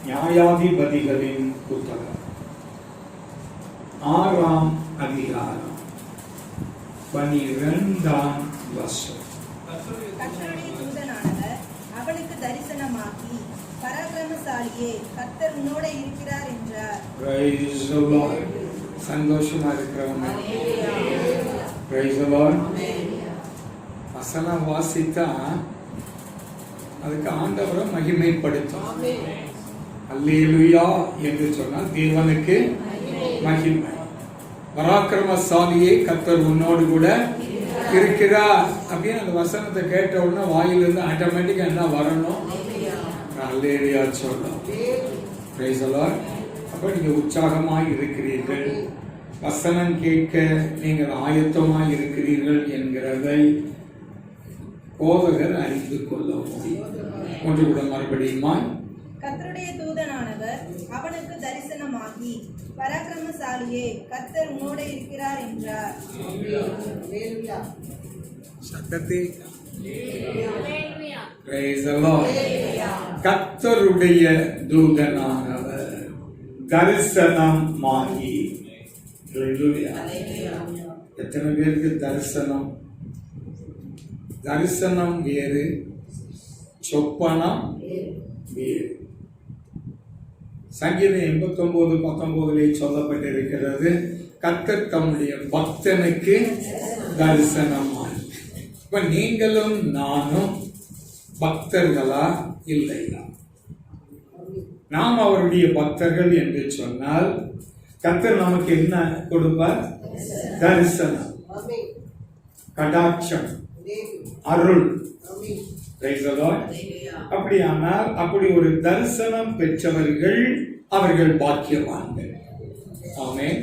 நியாயாதிபதிகளின் புத்தகம் 6ஆம் அதிகாரம் 12ஆம் வசனம். கர்த்தருடைய தூதனானவர் அவனுக்கு தரிசனமாகி, பராக்கிரமசாலியே, கர்த்தர் உன்னோட இருக்கிறார் என்றார். Praise the Lord. சந்தோஷமா இருக்கிறவங்க Praise the Lord. வசனம் வாசித்தா அதுக்கு ஆண்டவரை மகிமைப்படுத்தும். அல்லேலூயா என்று சொன்னால் தேவனுக்கு மகிமை. பராக்கிரமசாலியே, கர்த்தர் உன்னோடு கூட இருக்கிறார் அப்படின்னு அந்த வசனத்தை கேட்ட உடனே வாயிலிருந்து ஆட்டோமேட்டிக்கா என்ன வரணும்? அல்லேலூயா சொல்லணும். Praise the Lord. அப்ப நீங்க உற்சாகமாய் இருக்கிறீர்கள், வசனம் கேட்க நீங்கள் ஆயத்தமாய் இருக்கிறீர்கள் என்கிறதை போதகர் அறிந்து கொள்ள முடியும். ஒன்று கூட மறுபடியுமா? கர்த்தருடைய தூதனானவர் அவனுக்கு தரிசனமாகி, பராக்கிரமசாலியே, கர்த்தர் உன்னோட இருக்கிறார் என்றார். சத்தத்தை கர்த்தருடைய தூதனானவர் தரிசனமாகி. எத்தனை பேருக்கு தரிசனம்? தரிசனம் வேறு, சொப்பனம் வேறு. சங்கீதம் 89:19 சொல்லப்பட்டிருக்கிறது, கர்த்தர் தம்முடைய பக்தனுக்கு தரிசனமாய். இப்ப நீங்களும் நானும் பக்தர்களா இல்லையா? நாம் அவருடைய பக்தர்கள் என்று சொன்னால் கர்த்தர் நமக்கு என்ன கொடுப்பார்? தரிசனம், கடாட்சம், அருள். அப்படியானால் அப்படி ஒரு தரிசனம் பெற்றவர்கள் அவர்கள் பாக்கியவான்கள். ஆமென்.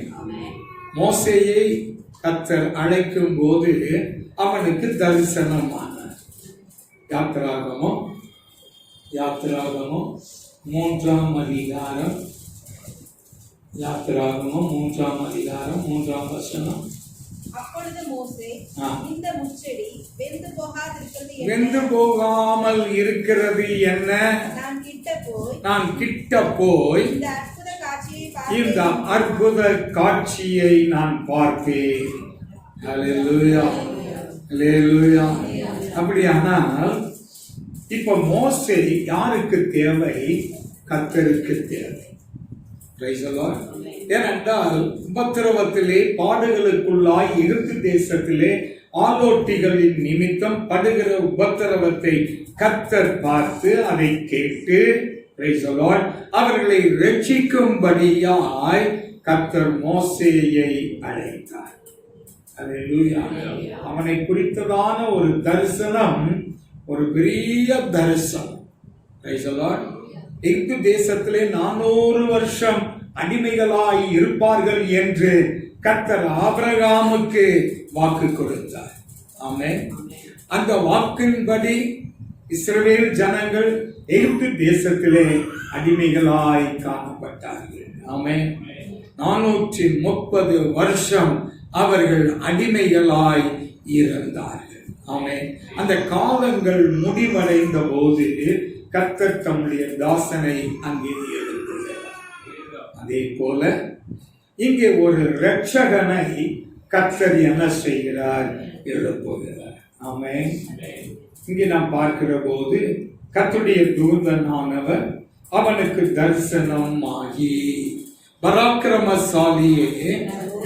மோசேயை கர்த்தர் அழைக்கும் போது அவனுக்கு தரிசனமானார். யாத்திராகமம் 3ஆம் அதிகாரம், யாத்திராகமம் 3ஆம் அதிகாரம் 3ஆம் வசனம். அப்பொழுது மோசே, இந்த முச்செடி வெந்து போகாமல் இருக்கிறது என்ன? நான் கிட்ட போய் இந்த அற்புத காட்சியை நான் பார்ப்பேன். அல்லேலூயா, அல்லேலூயா. அப்படியானால் இப்ப மோசே யாருக்கு தேவை? கர்த்தருக்கு தேவை. ஏனென்றால் உபத்திரவத்திலே, பாடுகளுக்குள்ளாய் எகிப்து தேசத்திலே ஆலோட்டிகளின் நிமித்தம் படுகிற உபத்திரவத்தை கர்த்தர் பார்த்து அதை கேட்டு அவர்களை ரட்சிக்கும்படியாய் கர்த்தர் மோசேயை அழைத்தார். அவனை குறித்ததான ஒரு தரிசனம், ஒரு பெரிய தரிசனம். எகிப்து தேசத்திலே 400 வருஷம் அடிமைகளாய் இருப்பார்கள் என்று கர்த்தர் ஆபிரகாமுக்கு வாக்கு கொடுத்தார். ஆமென். அந்த வாக்கின்படி இஸ்ரவேல் ஜனங்கள் எகிப்து தேசத்திலே அடிமைகளாய் காணப்பட்டார்கள். ஆமென். 430 வருஷம் அவர்கள் அடிமைகளாய் இருந்தார்கள். ஆமென். அந்த காலங்கள் முடிவடைந்த போது கர்த்தர் தம்முடைய தாசனை அங்கே எழுப்புகிறார். அதே போல இங்கே ஒரு இரட்சகனை கர்த்தர் என்ன செய்கிறார்? எழுப்புகிறார். ஆமென். இங்கே நாம் பார்க்கிற போது கர்த்தருடைய தூதனானவர் அவனுக்கு தரிசனம் ஆகி, பராக்கிரமசாலியே,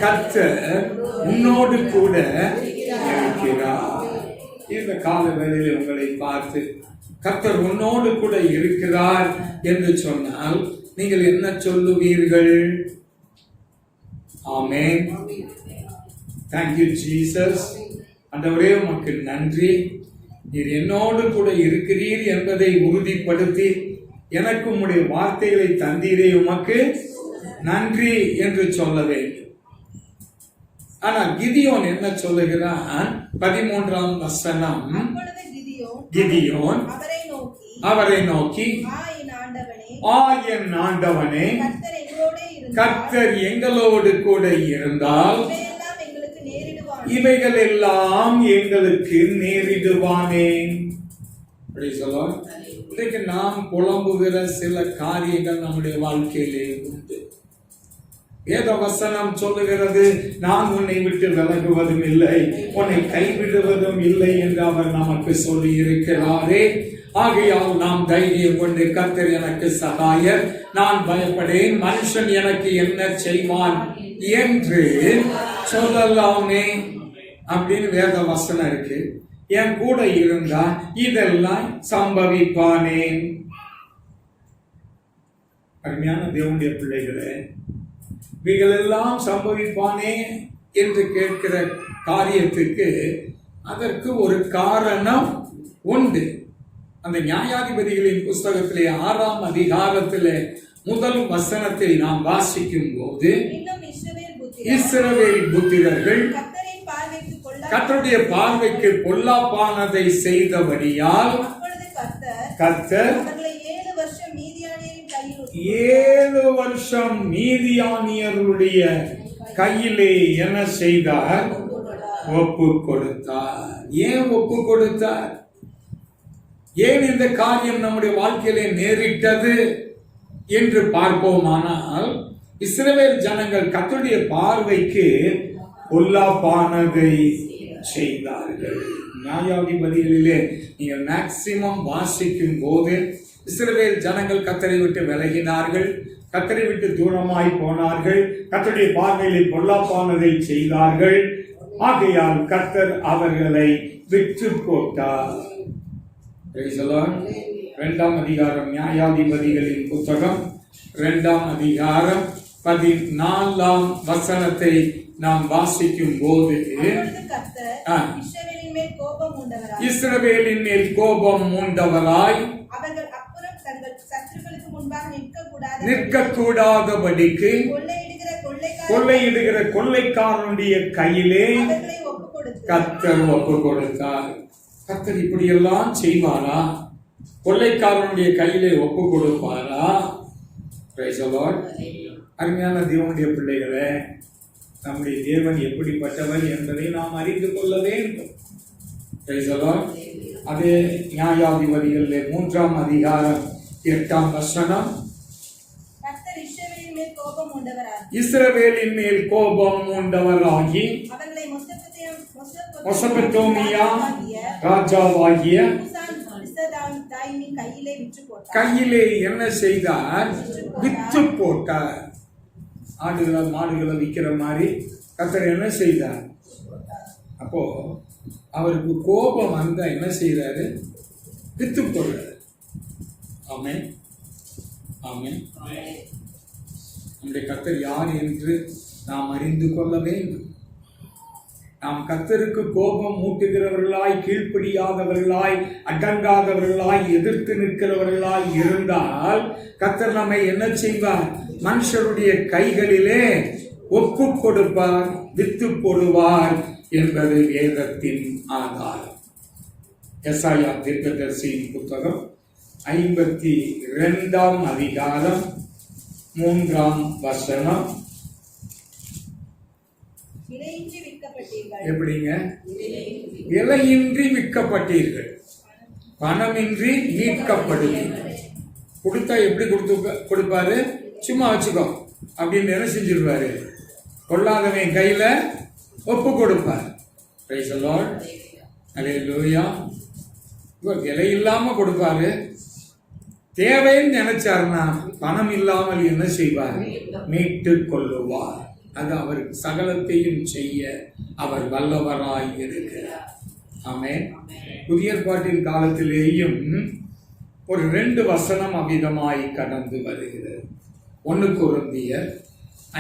கர்த்தர் உன்னோடு கூட இருக்கிறார். இந்த கால வேளையில் உங்களை பார்த்து கர்த்தர் உன்னோடு கூட இருக்கிறார் என்று சொன்னால் நீங்கள் என்ன சொல்லுவீர்கள்? ஆமென். Thank you Jesus. ஆண்டவரே, உமக்கு நன்றி. நீர் என்னோடு கூட இருக்கிறீர் என்பதை உறுதிப்படுத்தி எனக்கு உம்முடைய வார்த்தைகளை தந்தீரே, உமக்கு நன்றி என்று சொல்ல வேண்டும். ஆனால் கிதியோன் என்ன சொல்லுகிறான்? 13ஆம் வசனம். கிதியோன் அவரை நோக்கி, என் ஆண்டவனே, கர்த்தர் எங்களோடு கூட இருந்தால் இவைகள் எல்லாம் எங்களுக்கு நேரிடுவானே. இன்றைக்கு நாம் புலம்புகிற சில காரியங்கள் நம்முடைய வாழ்க்கையிலே உண்டு. வேத வசனம் சொல்லுகிறது, நான் உன்னை விட்டு விலகுவதும் இல்லை, உன்னை கைவிடுவதும் இல்லை என்று அவர் நமக்கு சொல்லி இருக்கிறாரே. ஆகையால் நாம் தைரியம் கொண்டு, கர்த்தர் எனக்கு சகாயர், நான் பயப்படேன், மனுஷன் எனக்கு என்ன செய்வான் என்று சொல்லலாமே அப்படின்னு வேத வசனம் இருக்கு. என் கூட இருந்தா இதெல்லாம் சம்பவிப்பானேன். அருமையான தேவனுடைய பிள்ளைகளே, இவைகளெல்லாம் சம்பவிப்பானே என்று கேட்கிற காரியத்துக்கு அதற்கு ஒரு காரணம் உண்டு. அந்த நியாயாதிபதிகளின் புஸ்தகத்திலே 6ஆம் அதிகாரத்திலே முதல் வசனத்தை நாம் வாசிக்கும் போது, இஸ்ரவேல் புத்திரர்கள் கர்த்தருடைய பார்வைக்கு பொல்லாப்பானதை செய்தபடியால் கர்த்தர் 7 வருஷம் மீதியானியருடைய கையிலே என்ன செய்தார்? ஒப்பு கொடுத்தார். ஏன் ஒப்பு கொடுத்தார்? ஏன் இந்த காரியம் நம்முடைய வாழ்க்கையிலே நேரிட்டது என்று பார்ப்போமானால், இஸ்ரவேல் ஜனங்கள் கர்த்தருடைய பார்வைக்கு பொல்லாப்பானதை செய்தார்கள். நியாயாதிபதிகளிலே நீங்கள் மேக்சிமம் வாசிக்கும் போது இஸ்ரவேல் ஜனங்கள் கர்த்தரை விட்டு விலகினார்கள், கர்த்தரை விட்டு தூரமாய் போனார்கள், கர்த்தருடைய பார்வையில் பொல்லாப்பானதை செய்தார்கள். ஆகையால் கர்த்தர் அவர்களை விற்று போட்டார். 2ஆம் அதிகாரம், நியாயாதிபதிகளின் புத்தகம் 2ஆம் அதிகாரம் 14ஆம் வசனத்தை நாம் வாசிக்கும் போது, இஸ்ரவேலின் மேல் கோபம் மூண்டவராய் நிற்கக்கூடாதபடிக்கு கொள்ளையிடுகிற கொள்ளைக்காரனுடைய கையிலே கர்த்தர் ஒப்பு கொடுத்தார். கர்த்தர் இப்படியெல்லாம் செய்வாரா? கொள்ளைக்காரனுடைய கையிலே ஒப்பு கொடுப்பாரா? அருமையான தேவனுடைய பிள்ளைகளே, நம்முடைய தேவன் எப்படிப்பட்டவர் என்பதை நாம் அறிந்து கொள்ள வேண்டும். அதே நியாயாதிபதிகளிலே 3ஆம் அதிகாரம் 8ஆம் வசனம், இஸ்ரவேலின் மேல் கோபம் மூண்டவராகி மெசொப்பொத்தாமியா ராஜாவாகிய கையிலே என்ன செய்தார்? விற்று போட்டார். ஆடுகளை மாடுகளை விற்கிற மாதிரி கர்த்தர் என்ன செய்தார்? அப்போ அவருக்கு கோபம் வந்தா என்ன செய்யறாரு? வித்து போடுறாரு. ஆமென், ஆமென். நம்முடைய கர்த்தர் யார் என்று நாம் அறிந்து கொள்ள வேண்டும். நாம் கர்த்தருக்கு கோபம் மூட்டுகிறவர்களாய், கீழ்ப்படியாதவர்களாய், அடங்காதவர்களாய், எதிர்த்து நிற்கிறவர்களாய் இருந்தால் கர்த்தர் நம்மை என்ன செய்வார்? மனுஷருடைய கைகளிலே ஒப்பு கொடுப்பார், வித்து போடுவார் என்பது வேதத்தின் ஆதாரம். எசாயா தீர்க்கதரிசியின் புத்தகம் 52ஆம் அதிகாரம் 3ஆம் வசனம். எப்படிங்க? விலையின்றி விற்கப்பட்டீர்கள், பணமின்றி மீட்கப்படுவீர்கள். கொடுத்தா எப்படி கொடுப்பாரு? சும்மா வச்சுக்கோ அப்படின்னு என்ன செஞ்சிருவாரு? கொள்ளாதவன் கையில ஒப்பு கொடுப்பார். பிரைஸ் தி லார்ட், ஹல்லேலூயா. விலை இல்லாம கொடுப்பாரு. தேவைன்னு நினைச்சாருன்னா பணம் இல்லாமல் என்ன செய்வார்? மீட்டு கொள்ளுவார். அது அவர் சகலத்தையும் செய்ய அவர் வல்லவராய் இருக்கிறார். ஆமென். புதிய ஏற்பாட்டின் காலத்திலேயும் ஒரு 2 வசனம் அவ்விதமாய் கடந்து வருகிறது. 1 கொரிந்தியர்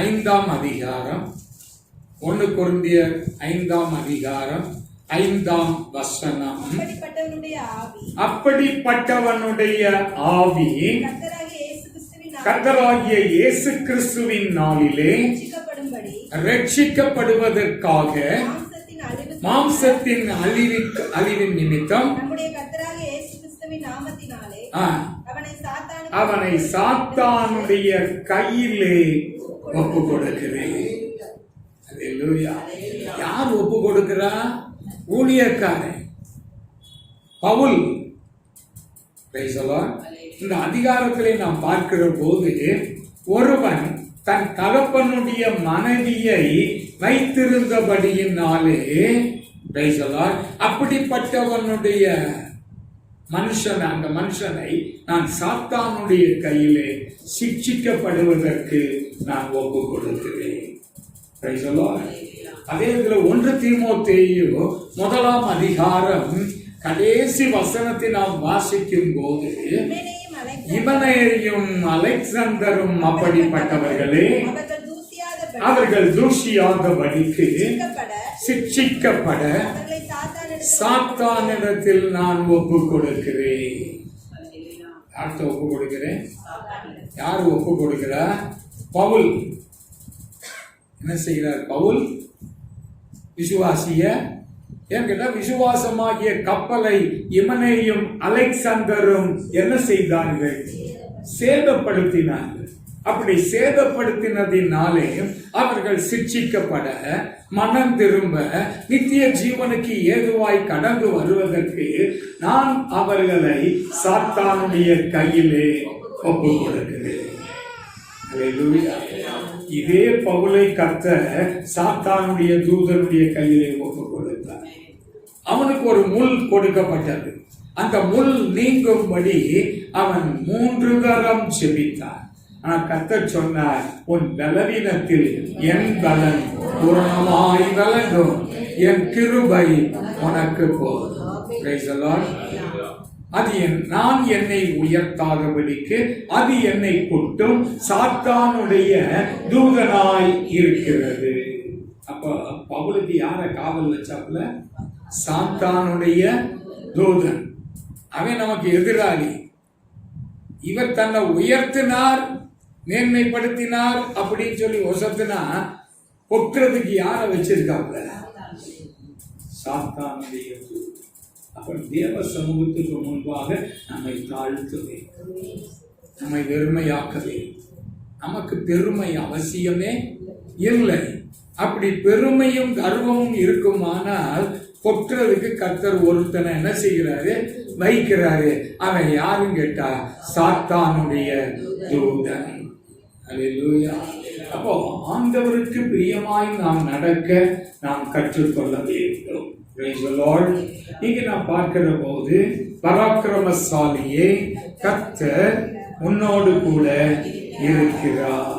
5ஆம் அதிகாரம், 1 கொரிந்தியர் 5ஆம் அதிகாரம் 5ஆம் வசனம். அப்படிப்பட்டவனுடைய ஆவி கர்த்தராகிய இயேசு கிறிஸ்துவின் நாளிலே ரட்சிக்கப்படுவதற்காக மாம்சத்தின் அழிவின் நிமித்தம் அவனை சாத்தானுடைய கையிலே ஒப்பு கொடுக்கிறேன். யார் ஒப்பு கொடுக்கிறா? ஊழியக்காரன் பவுல் Praise the Lord. இந்த அதிகாரத்திலே நாம் பார்க்கிற போது ஒருவன் தன் தகப்பனுடைய மனைவியை வைத்திருந்தபடியினாலே Praise the Lord. அப்படிப்பட்டவனுடைய அந்த மனுஷனை நான் சாத்தானுடைய கையிலே சிட்சிக்கப்படுவதற்கு நான் ஒப்பு கொடுக்கிறேன். Praise the Lord. அதே இதுல 1 தீமோத்தேயு 1ஆம் அதிகாரம் கடைசி வசனத்தை நாம் வாசிக்கும் போது இவனையும் அலெக்சாந்தரும் அப்படிப்பட்டவர்களே அவர்கள் தூசியாதபடிக்கு சிட்சிக்கப்பட சாத்தானிடத்தில் நான் ஒப்பு கொடுக்கிறேன். யார்கிட்ட ஒப்பு கொடுக்கிறேன்? யார் ஒப்பு கொடுக்கிறார்? பவுல். என்ன செய்கிறார் பவுல்? விசுவாசிய ஏன் கேட்டா விசுவாசமாகிய கப்பலை இமனேயும் அலெக்சாந்தரும் என்ன செய்தார்கள்? சேதப்படுத்தினார்கள். அப்படி சேதப்படுத்தினதினாலே அவர்கள் சிட்சிக்கப்பட மனம் திரும்ப நித்திய ஜீவனுக்கு ஏதுவாய் கடந்து வருவதற்கு நான் அவர்களை சாத்தானுடைய கையிலே ஒப்பு கொடுக்கிறேன். இதே பவுலை கர்த்தர் சாத்தானுடைய தூதனுடைய கையிலே ஒப்பு கொடுத்தார். அவனுக்கு ஒரு முள் கொடுக்கப்பட்டது. அந்த முள் நீங்கும்படி அவன் 3 தரம் ஜெபித்தான். ஆனா கர்த்தர் சொன்னார், உன் பலவீனத்தில் என் பலன் பூரணமாய் விளங்கும், என் கிருபை உனக்கு போதும். Praise the Lord. அது நான் என்னை உயர்த்தாதபடிக்கு அது என்னை கொட்டும் சாத்தானுடைய தூதனாய் இருக்கிறது. அப்ப பவுலுக்கு யார காவல் வச்சாப்புல? சாத்தானுடைய தூதன். அவன் நமக்கு எதிராளி. இவர் தன்னை உயர்த்தினார், மேன்மைப்படுத்தினார் அப்படின்னு சொல்லி ஒசத்தினா கொட்டுறதுக்கு யார வச்சிருக்காப்புல? சாத்தானுடைய தூதன். அப்ப தேவ சமூகத்துக்கு முன்பாக நம்மை தாழ்த்துவே, நம்மை வெறுமையாக்கவே. நமக்கு பெருமை அவசியமே இல்லை. அப்படி பெருமையும் கர்வமும் இருக்குமானால் கொட்டுறதுக்கு கர்த்தர் ஒருத்தனை என்ன செய்கிறாரு? வைக்கிறாரு. அவன் யாரும் கேட்டா சாத்தானுடைய தூதன். அல்லேலூயா. அப்போ ஆண்டவருக்கு பிரியமாய் நாம் நடக்க நாம் கற்றுக்கொள்ள வேண்டும். Praise the Lord. இங்க நாம் பார்க்கிற போது பராக்கிரமசாலியே கர்த்தர் உன்னோடு கூட இருக்கிறார்.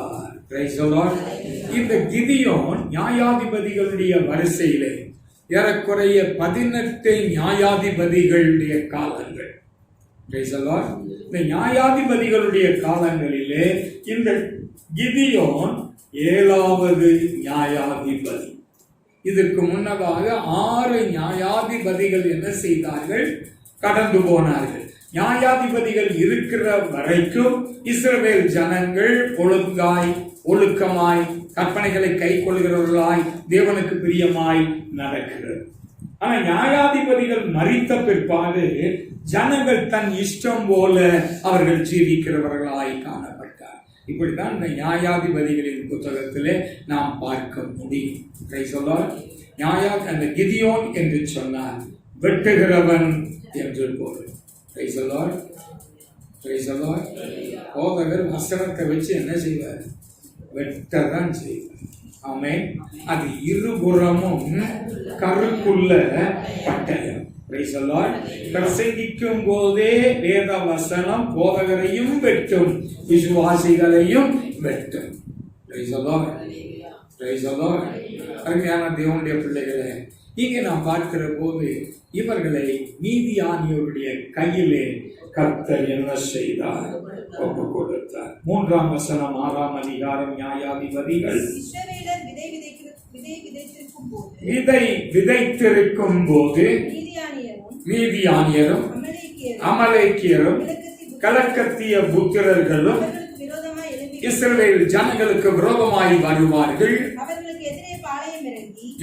Praise the Lord. இந்த கிதியோன் நியாயாதிபதிகளுடைய வரிசையிலே ஏறக்குறைய 18 நியாயாதிபதிகளுடைய காலங்கள். Praise the Lord. இந்த நியாயாதிபதிகளுடைய காலங்களிலே இந்த கிதியோன் 7வது நியாயாதிபதி. இதற்கு முன்னதாக 6 நியாயாதிபதிகள் என்ன செய்தார்கள்? கடந்து போனார்கள். நியாயாதிபதிகள் இருக்கிற வரைக்கும் இஸ்ரவேல் ஜனங்கள் ஒழுக்கமாய் கற்பனைகளை கை கொள்கிறவர்களாய் தேவனுக்கு பிரியமாய் நடக்கிறது. ஆனா நியாயாதிபதிகள் மரித்த பிற்பாடு ஜனங்கள் தன் இஷ்டம் போல அவர்கள் ஜீவிக்கிறவர்களாய் காணப்பட்டார். இப்படித்தான் இந்த நியாயாதிபதிகளின் புத்தகத்திலே நாம் பார்க்க முடியும். அந்த கிதியோன் என்று சொன்னார் வெட்டுகிறவன் என்று பொருள். போதகர் வசனத்தை வச்சு என்ன செய்வார்? வெட்டதான் செய்வார். ஆமென். அது இருபுறமும் கருக்குள்ள பட்டயம். பிரசங்கிக்கும் போதே வேத வசனம் போதகரையும் வெட்டும், விசுவாசிகளையும் வெட்டும். அருமையான தேவனுடைய பிள்ளைகளே, இங்கே நாம் பார்க்கிற போது இவர்களை மீதியானியருடைய கையிலே கர்த்தர் என்ன செய்தார்? ஒப்பு கொடுத்தார். 3ஆம் வசனம் 6ஆம் அதிகாரம் நியாயாதிபதிகள். விதை விதைத்திருக்கும் போது மீதியானியரும் அமலேக்கியரும் கலக்கத்திய புத்திரர்களும் இஸ்ரவேல் ஜனங்களுக்கு விரோதமாய் வருவார்கள்.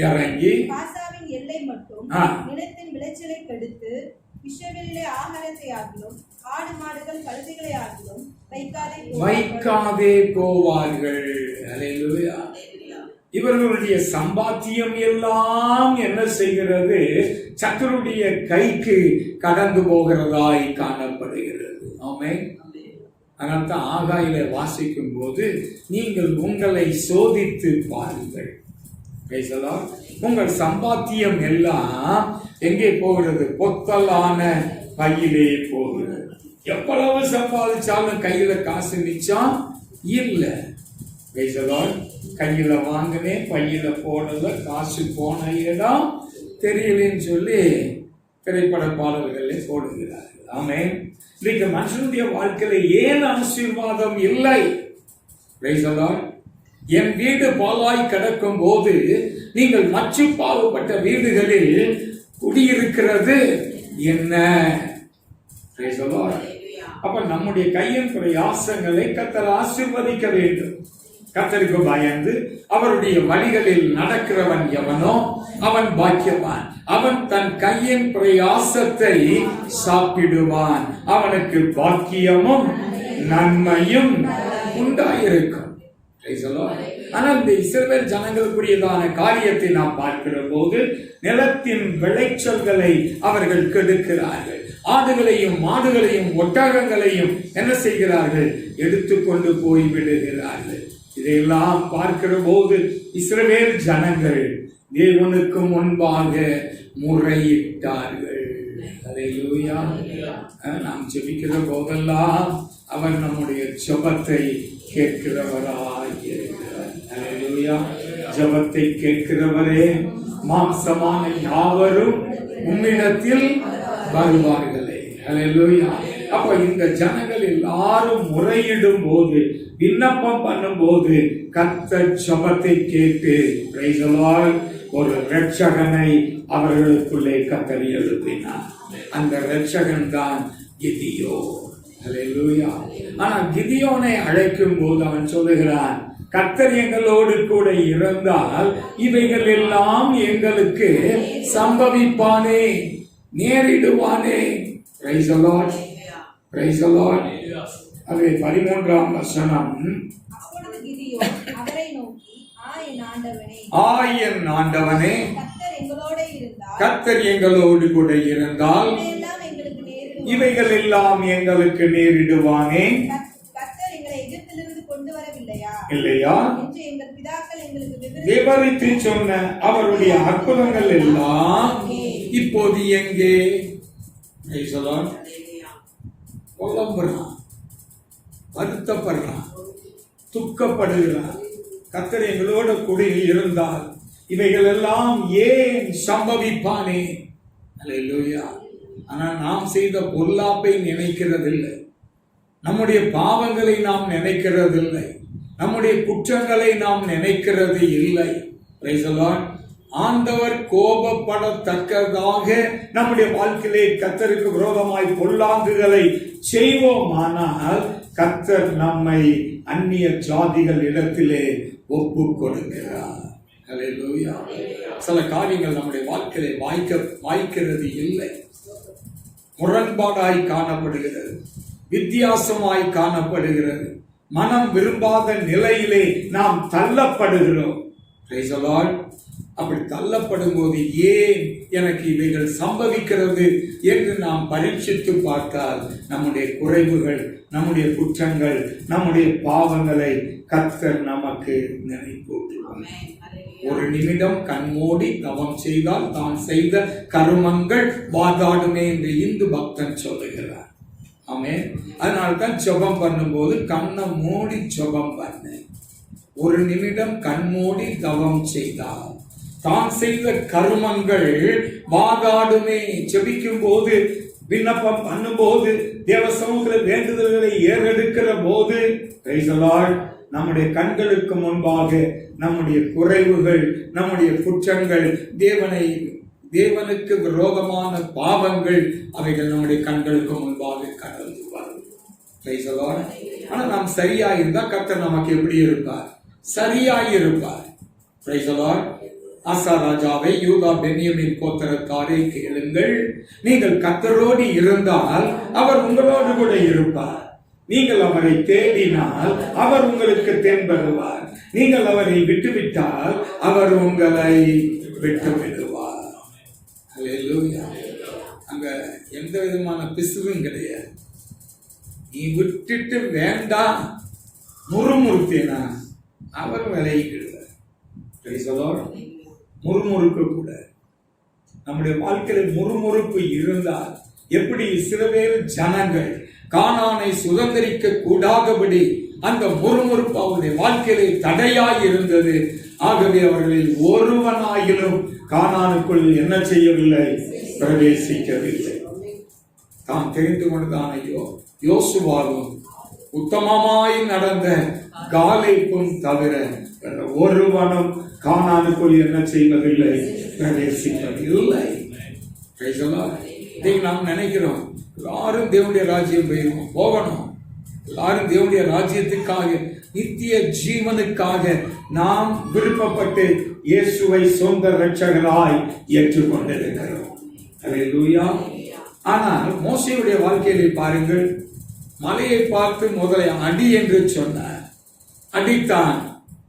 இறங்கி எல்லை மட்டும் நிலத்தின் விளைச்சலை கெடுத்து இஸ்ரவேலிலே ஆகாரத்தை ஆகிலும் ஆடு மாடுகள் கழுதைகளை ஆகிலும் வைக்காதே போவார்கள். அல்லேலூயா. இவர்களுடைய சம்பாத்தியம் எல்லாம் என்ன செய்கிறது? சத்துருடைய கைக்கு கடந்து போகிறதாய் காணப்படுகிறது. ஆமென். அதனால்தான் ஆகாயில வாசிக்கும் போது நீங்கள் உங்களை சோதித்து பாருங்கள். உங்கள் சம்பாத்தியம் எல்லாம் எங்கே போகிறது? பொத்தலான பையிலே போகிறது. எவ்வளவு சம்பாதிச்சாலும் கையில காசு மிச்சம் இல்லை. கையில வாங்கினேன், பையில போடல, காசு போன இடம் தெரியலன்னு சொல்லி திரைப்பட பாடல்களே போடுகிறார்கள். ஆமென். இன்னைக்கு மனுஷனுடைய வாழ்க்கையில ஏன் ஆசீர்வாதம் இல்லை? என் வீடு பாலாய் கிடக்கும் போது நீங்கள் மச்சு பாவப்பட்ட வீடுகளில் குடியிருக்கிறது என்ன? அப்ப நம்முடைய கையின் பிரயாசங்களை கர்த்தர் ஆசீர்வதிக்க வேண்டும். கர்த்தருக்கு பயந்து அவருடைய வழிகளில் நடக்கிறவன் எவனோ அவன் பாக்கியவான். அவன் தன் கையின் பிரயாசத்தை சாப்பிடுவான். அவனுக்கு பாக்கியமும் நன்மையும் உண்டாயிருக்கும். ஆனால் இந்த இஸ்ரவேல் ஜனங்களுக்குரியதான காரியத்தை நாம் பார்க்கிற போது நிலத்தின் விளைச்சல்களை அவர்கள் கெடுக்கிறார்கள். ஆடுகளையும் மாடுகளையும் ஒட்டகங்களையும் என்ன செய்கிறார்கள்? எடுத்துக்கொண்டு போய் விடுகிறார்கள். இதையெல்லாம் பார்க்கிற போது இஸ்ரவேல் ஜனங்கள் தேவனுக்கு முன்பாக முறையிட்டார்கள். அல்லேலூயா. நாம் ஜெபிக்கிற போதெல்லாம் அவர் நம்முடைய ஜெபத்தை கேட்கிறவராய் இருக்கிறார். அல்லேலூயா. ஜெபத்தை கேட்கிறவரே, மாம்சமான யாவரும் உம்மிடத்தில் வருவார்களே. அல்லேலூயா. அப்ப இந்த ஜனங்கள் எல்லாரும் முறையிடும் போது, விண்ணப்பம் பண்ணும் போது கர்த்தர் ஜெபத்தை கேட்டு ஒரு இரட்சகனை அவர்களுக்குள்ளே கர்த்தர் எழுப்பினார். அந்த இரட்சகன் தான் கிதியோன். அல்லேலூயா. ஆனா கிதியோனை அழைக்கும் போது அவன் சொல்லுகிறான், கர்த்தர் எங்களோடு கூட இருந்தால் இவைகள் எல்லாம் எங்களுக்கு சம்பவிப்பானே, நேரிடுவானே. Praise the Lord. Praise the Lord. அது 13ஆம் வசனம். அப்பொழுது கிதியோன் அவரை நோக்கி, என் ஆண்டவனே, கர்த்தர் எங்களோடு கூட இருந்தால் இவைகள் எல்லாம் எங்களுக்கு நேரிடுவானே. கர்த்தர் எங்களை எகிப்திலிருந்து கொண்டு வரவில்லையா? இல்லையா? என்று எங்கள் பிதாக்கள் எங்களுக்கு விவரித்து சொன்ன அவருடைய அற்புதங்கள் எல்லாம் இப்போது எங்கே? புலம்புறான், வருத்தப்படுறான், துக்கப்படுகிறான். கர்த்தர் எங்களோட கூட இருந்தால் இவைகள் எல்லாம் ஏன் சம்பவிப்பானே? அல்லேலூயா. ஆனால் நாம் செய்த பொல்லாப்பை நினைக்கிறதில்லை, நம்முடைய பாவங்களை நாம் நினைக்கிறதில்லை, நம்முடைய குற்றங்களை நாம் நினைக்கிறது இல்லை. Price the Lord. ஆண்டவர் கோபப்படத்தக்கதாக நம்முடைய வாழ்க்கையிலே கர்த்தருக்கு விரோதமாய் பொல்லாங்குகளை செய்வோமானால் கர்த்தர் நம்மை அந்நிய ஜாதிகள் இடத்திலே ஒப்பு கொடுக்கிறார். அல்லேலூயா. சில காரியங்கள் நம்முடைய வாழ்க்கையிலே வாய்க்கிறது இல்லை, முரண்பாடாய் காணப்படுகிறது, வித்தியாசமாய் காணப்படுகிறது, மனம் விரும்பாத நிலையிலே நாம் தள்ளப்படுகிறோம். Price the Lord. அப்படி தள்ளப்படும் போது ஏன் எனக்கு இவைகள் சம்பவிக்கிறது என்று நாம் பரீட்சித்து பார்த்தால் நம்முடைய குறைவுகள், நம்முடைய குற்றங்கள், நம்முடைய பாவங்களை கர்த்தர் நமக்கு நினைப்பூட்டுவார். ஒரு நிமிடம் கண்மூடி தவம் செய்தால் தான் செய்த கருமங்கள் வாதாடுமே என்று இந்து பக்தன் சொல்லுகிறார். ஆமென். அதனால்தான் ஜெபம் பண்ணும்போது கண்ணை மூடி ஜெபம் பண்ணு. ஒரு நிமிடம் கண்மூடி தவம் செய்தால் தான் செய்த கருமங்கள் வாதாடுமே. ஜெபிக்கும் போது, விண்ணப்பம் பண்ணும் போது, தேவ சமூகத்தில் வேண்டுதல்களை ஏறெடுக்கிற போது நம்முடைய கண்களுக்கு முன்பாக நம்முடைய குறைவுகள், நம்முடைய குற்றங்கள், தேவனுக்கு விரோதமான பாவங்கள் அவைகள் நம்முடைய கண்களுக்கு முன்பாக கடந்து வரும். ஆனா நாம் சரியா இருந்தா கர்த்தர் நமக்கு எப்படி இருப்பார்? சரியாய் இருப்பார். Price the Lord. ஆசா ராஜாவை, யூதா பென்யமீன் கோத்திரத்தாரை கேளுங்கள், நீங்கள் கர்த்தரோடு இருந்தால் அவர் உங்களோடு கூட இருப்பார். நீங்கள் அவரை தேடினால் அவர் உங்களுக்கு தென்படுவார். நீங்கள் அவரை விட்டுவிட்டால் அவர் உங்களை விட்டு விடுவார். அல்லேலூயா. அங்க எந்த விதமான பிசுவும் கிடையாது. நீ விட்டுட்டு வேண்டாம் முறுமுறுத்தேனா அவர் விலகிக்கிடுவார். முறுமுறுக்க கூட நம்முடைய வாழ்க்கையில முறுமுறுப்பு இருந்தால் எப்படி இஸ்ரவேல் ஜனங்கள் கானானை சுதந்திரிக்க கூடாதபடி அந்த முறுமுறுப்பு அவருடைய வாழ்க்கையிலே தடையாய் இருந்தது. ஆகவே அவர்களில் ஒருவனாயிலும் கானானுக்குள் என்ன செய்யவில்லை? பிரவேசிக்கவில்லை. தாம் தெரிந்து கொண்டுதான் யோசுவாவும் உத்தமமாய் நடந்த காலேப்பும் தவிர ஒருவனும் கானானுக்குள் என்ன செய்வதில்லை? பிரவேசிப்பதில்லை. நாம் நினைக்கிறோம் எல்லாரும் தேவனுடைய ராஜ்யம் போகணும், எல்லாரும் தேவனுடைய ராஜ்யத்துக்காக நித்திய ஜீவனுக்காக நாம் விருப்பப்பட்டு இயேசுவை சொந்த இரட்சகராய் ஏற்றுக்கொண்டிருக்கிறோம். அல்லேலூயா. ஆனால் மோசேயுடைய வாழ்க்கையிலே பாருங்கள், மலையை பார்த்து முதலை அடி என்று சொன்னார், அடித்தான்,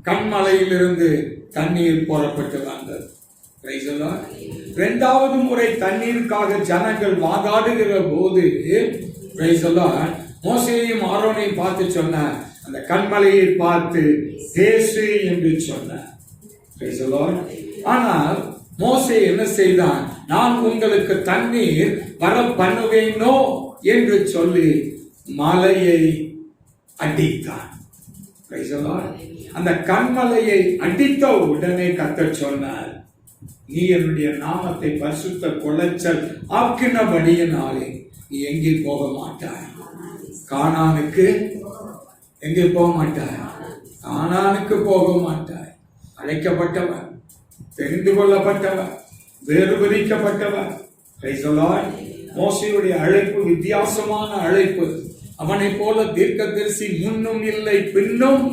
கண்மலையிலிருந்து தண்ணீர் புறப்பட்டு வந்தது. இரண்டாவது முறை தண்ணீருக்காக ஜனங்கள் வாதாடுகிற போது மோசேயையும் ஆரோனையும் பார்த்து சொன்னார், அந்த கண்மலையை பார்த்து பேசு என்று சொன்னார். ஆனால் மோசே என்ன செய்தான்? நான் உங்களுக்கு தண்ணீர் வர பண்ணுவேனோ என்று சொல்லி மலையை அடித்தான். அந்த கண்மலையை அடித்த உடனே கர்த்தர் சொன்னார், நீ என்னுடைய நாமத்தை பரிசுத்த கொலைச்சல் ஆக்கினபடியினாலே நீ எங்கே போக மாட்டாய். கானானுக்கு எங்கே போக மாட்டாய்? கானானுக்கு போக மாட்டாய். அழைக்கப்பட்டவன், தெரிந்து கொள்ளப்பட்டவன், வேறு பிரிக்கப்பட்டவன். மோசேயுடைய அழைப்பு வித்தியாசமான அழைப்பு. அவனை போல தீர்க்கதரிசி முன்னும் இல்லை பின்னும்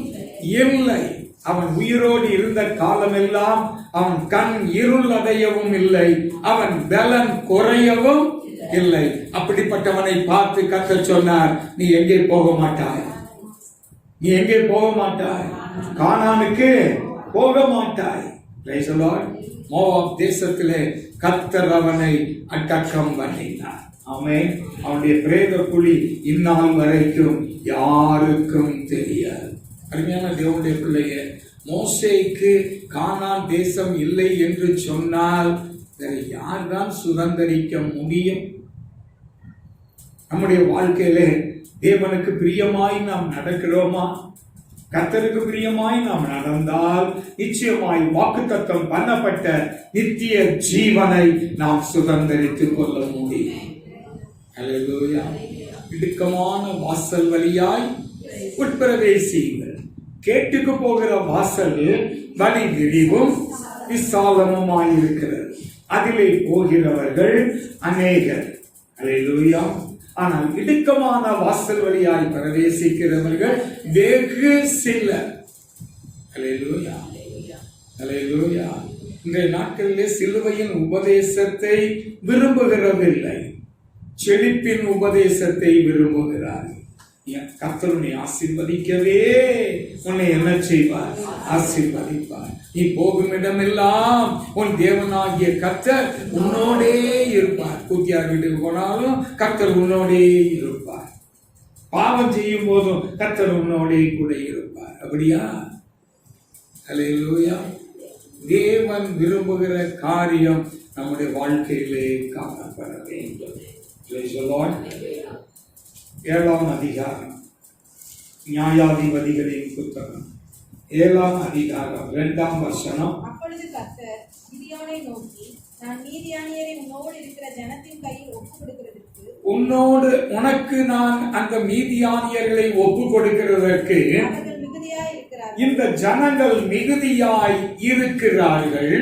இல்லை. அவன் உயிரோடு இருந்த காலமெல்லாம் அவன் கண் இருள் அடையவும் இல்லை, அவன் பலன் குறையவும் இல்லை. அப்படிப்பட்டவனை பார்த்து கர்த்தர் சொன்னார், நீ எங்கே போக மாட்டாய், நீ எங்கே போக மாட்டாய், கானானுக்கு போக மாட்டாய். மோவாப் தேசத்திலே கர்த்தர் அவனை அடக்கம் பண்ணினார். ஆமென். அவனுடைய பிரேத குழி இந்நாள் வரைக்கும் யாருக்கும் தெரியாது. அருமையான தேவனுடைய பிள்ளைய, மோசேக்கு கானான் தேசம் இல்லை என்று சொன்னால் யார்தான் சுதந்திரிக்க முடியும்? நம்முடைய வாழ்க்கையிலே தேவனுக்கு பிரியமாய் நாம் நடக்கிறோமா? கர்த்தருக்கு பிரியமாய் நாம் நடந்தால் நிச்சயமாய் வாக்குத்தத்தம் பண்ணப்பட்ட நித்திய ஜீவனை நாம் சுதந்திரித்துக் கொள்ள முடியும். அல்லேலூயா. இடுக்கமான வாசல் வழியாய் உட்பிரவேசியுங்கள். கேட்டுக்கு போகிற வாசல் வழி விரிவும் விசாலமுமாயிருக்கிறது, அதிலே போகிறவர்கள் அநேகர். அல்லேலூயா. ஆனால் இடுக்கமான வாசல் வழியாய் பிரவேசிக்கிறவர்கள் வெகு சிலர். அல்லேலூயா. அல்லேலூயா. இன்றைய நாட்களிலே சிலுவையின் உபதேசத்தை விரும்புகிறதில்லை, செழிப்பின் உபதேசத்தை விரும்புகிறார். கர்த்தர் உன்னை ஆசீர்வதிக்கவே உன்னை என்ன செய்வார்? ஆசீர்வதிப்பார். நீ போகும் இடமெல்லாம் உன் தேவனாகிய கர்த்தர் உன்னோடே இருப்பார். கூத்தியார் வீட்டுக்கு போனாலும் கர்த்தர் உன்னோடே இருப்பார். பாவம் செய்யும் போதும் கர்த்தர் உன்னோடே கூட இருப்பார். அப்படியா? அல்லேலூயா. தேவன் விரும்புகிற காரியம் நம்முடைய வாழ்க்கையிலே காணப்பட வேண்டும். 7ஆம் அதிகாரம், நியாயாதிபதிகளின் புத்தகம் 7ஆம் அதிகாரம் 2ஆம் வசனம். அப்பொழுது கர்த்தர் கிதியோனை நோக்கி, நான் மீதியானியரை உன்னோடு இருக்கிற ஜனத்தின் கையில் ஒப்புக் கொடுக்கிறதற்கு, உனக்கு நான் அந்த மீதியானியர்களை ஒப்பு கொடுக்கிறதற்கு அவர்கள் மிகுதியாய் இருக்கிறார்கள், இந்த ஜனங்கள் மிகுதியாய் இருக்கிறார்கள்,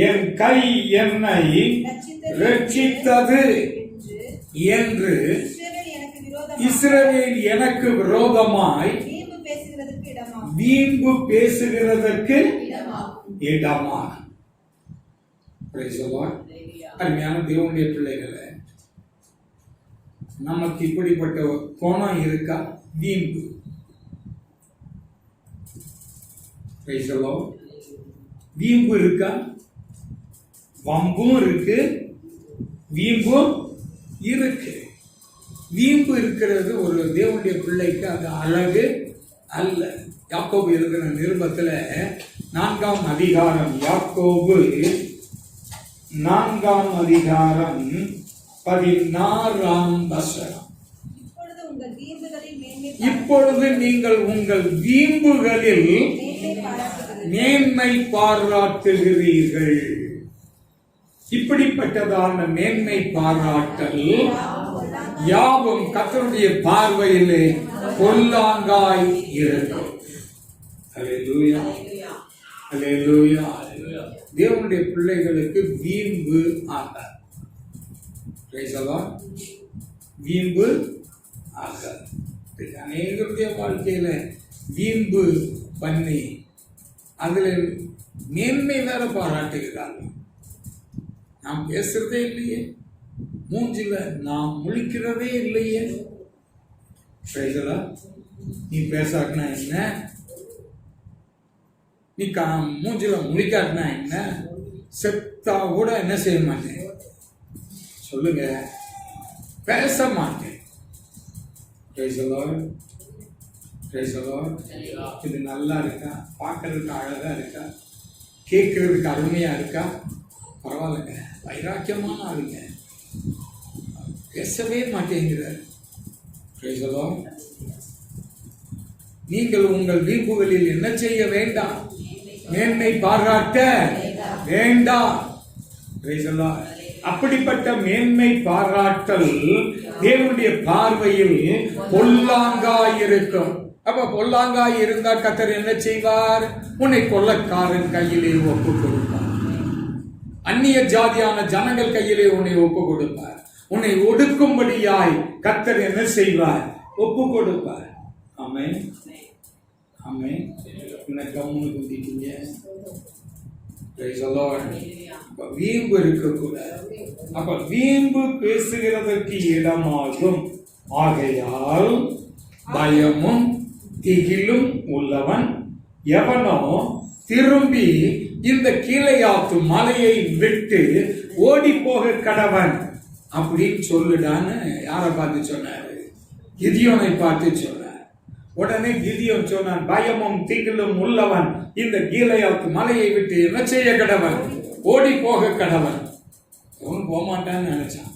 என் கை என்னை ரட்சித்தது என்று இஸ்ரவேல் எனக்கு விரோதமாய் வீம்பு பேசுகிறதற்கு இடமாகும். அருமையான தேவனுடைய பிள்ளைகளை, நமக்கு இப்படிப்பட்ட கோணம் இருக்கா? வீம்பு. வீம்பு இருக்கா? வம்பும் இருக்கு, வீம்பும் இருக்கு. வீம்பு இருக்கிறது ஒரு தேவனுடைய பிள்ளைக்கு அது அழகு அல்ல. யாக்கோபு எழுதின நிருபத்துல 4ஆம் அதிகாரம், யாக்கோபு 4ஆம் அதிகாரம் 16ஆம் வசனம். இப்பொழுது நீங்கள் உங்கள் வீம்புகளில் மேன்மை பாராட்டுகிறீர்கள். இப்படிப்பட்டதான மேன்மை பாராட்டல் யாவும் கர்த்தருடைய பார்வையிலே பொல்லாங்காய் இருக்கும். அல்லேலூயா, அல்லேலூயா. தேவனுடைய பிள்ளைகளுக்கு வீம்பு ஆகாது. Praise the lord. வீம்பு ஆகாது. அநேகருடைய வாழ்க்கையில வீம்பு பண்ணி அதுல மேன்மை வேற பாராட்டுகிறார்கள். நாம் பேசுறதே இல்லையே, மூஞ்சில நாம் முழிக்கிறதே இல்லையே. நீ பேசாட்டினா என்ன, நீ மூஞ்சில முழிக்காட்டினா என்ன, செத்தா கூட என்ன செய்ய மாட்டேன் சொல்லுங்க, பேச மாட்டேன். இது நல்லா இருக்கா, பார்க்கறதுக்கு அழகா இருக்கா, கேட்கறதுக்கு அருமையா இருக்கா, பரவாயில்லைங்க, வைராக்கியமான ஆளுங்க, பேசவே மாட்டேங்கிறார். நீங்கள் உங்கள் வீம்புகளில் என்ன செய்ய வேண்டாம், மேன்மை பாராட்ட வேண்டாம். அப்படிப்பட்ட மேன்மை பாராட்டல் தேவனுடைய பார்வையில் பொல்லாங்காய் இருக்கும். அப்ப பொல்லாங்காய் இருந்தா கர்த்தர் என்ன செய்வார்? உன்னை கொள்ளக்காரன் கையிலே ஒப்பு கொடுப்பார், அந்நிய ஜாதியான ஜனங்கள் கையிலே உன்னை ஒப்பு கொடுப்பார், உன்னை ஒடுக்கும்படியாய் கர்த்தர் என்ன செய்வார்? ஒப்பு கொடுப்பார். ஆமென், ஆமென். என்ன கம்முன்னு குந்திட்டீங்க? வீம்பு இருக்கக்கூடாது. அப்ப வீம்பு பேசுகிறதற்கு இடமாகும். ஆகையால் பயமும் திகிலும் உள்ளவன் எவனோ திரும்பி இந்த கீழையாத்து மலையை விட்டு ஓடி போக கடவன் அப்படின்னு சொல்லுடான்னு யாரை பார்த்து சொன்னாரு? கிதியோனை பார்த்து சொன்னார். உடனே கிதியோன் சொன்னான், பயமும் திகிலும் உள்ளவன் இந்த கீழையாத்து மலையை விட்டு என்ன செய்ய கடவன்? ஓடி போக கடவன். அவன் போகமாட்டான்னு நினைச்சான்.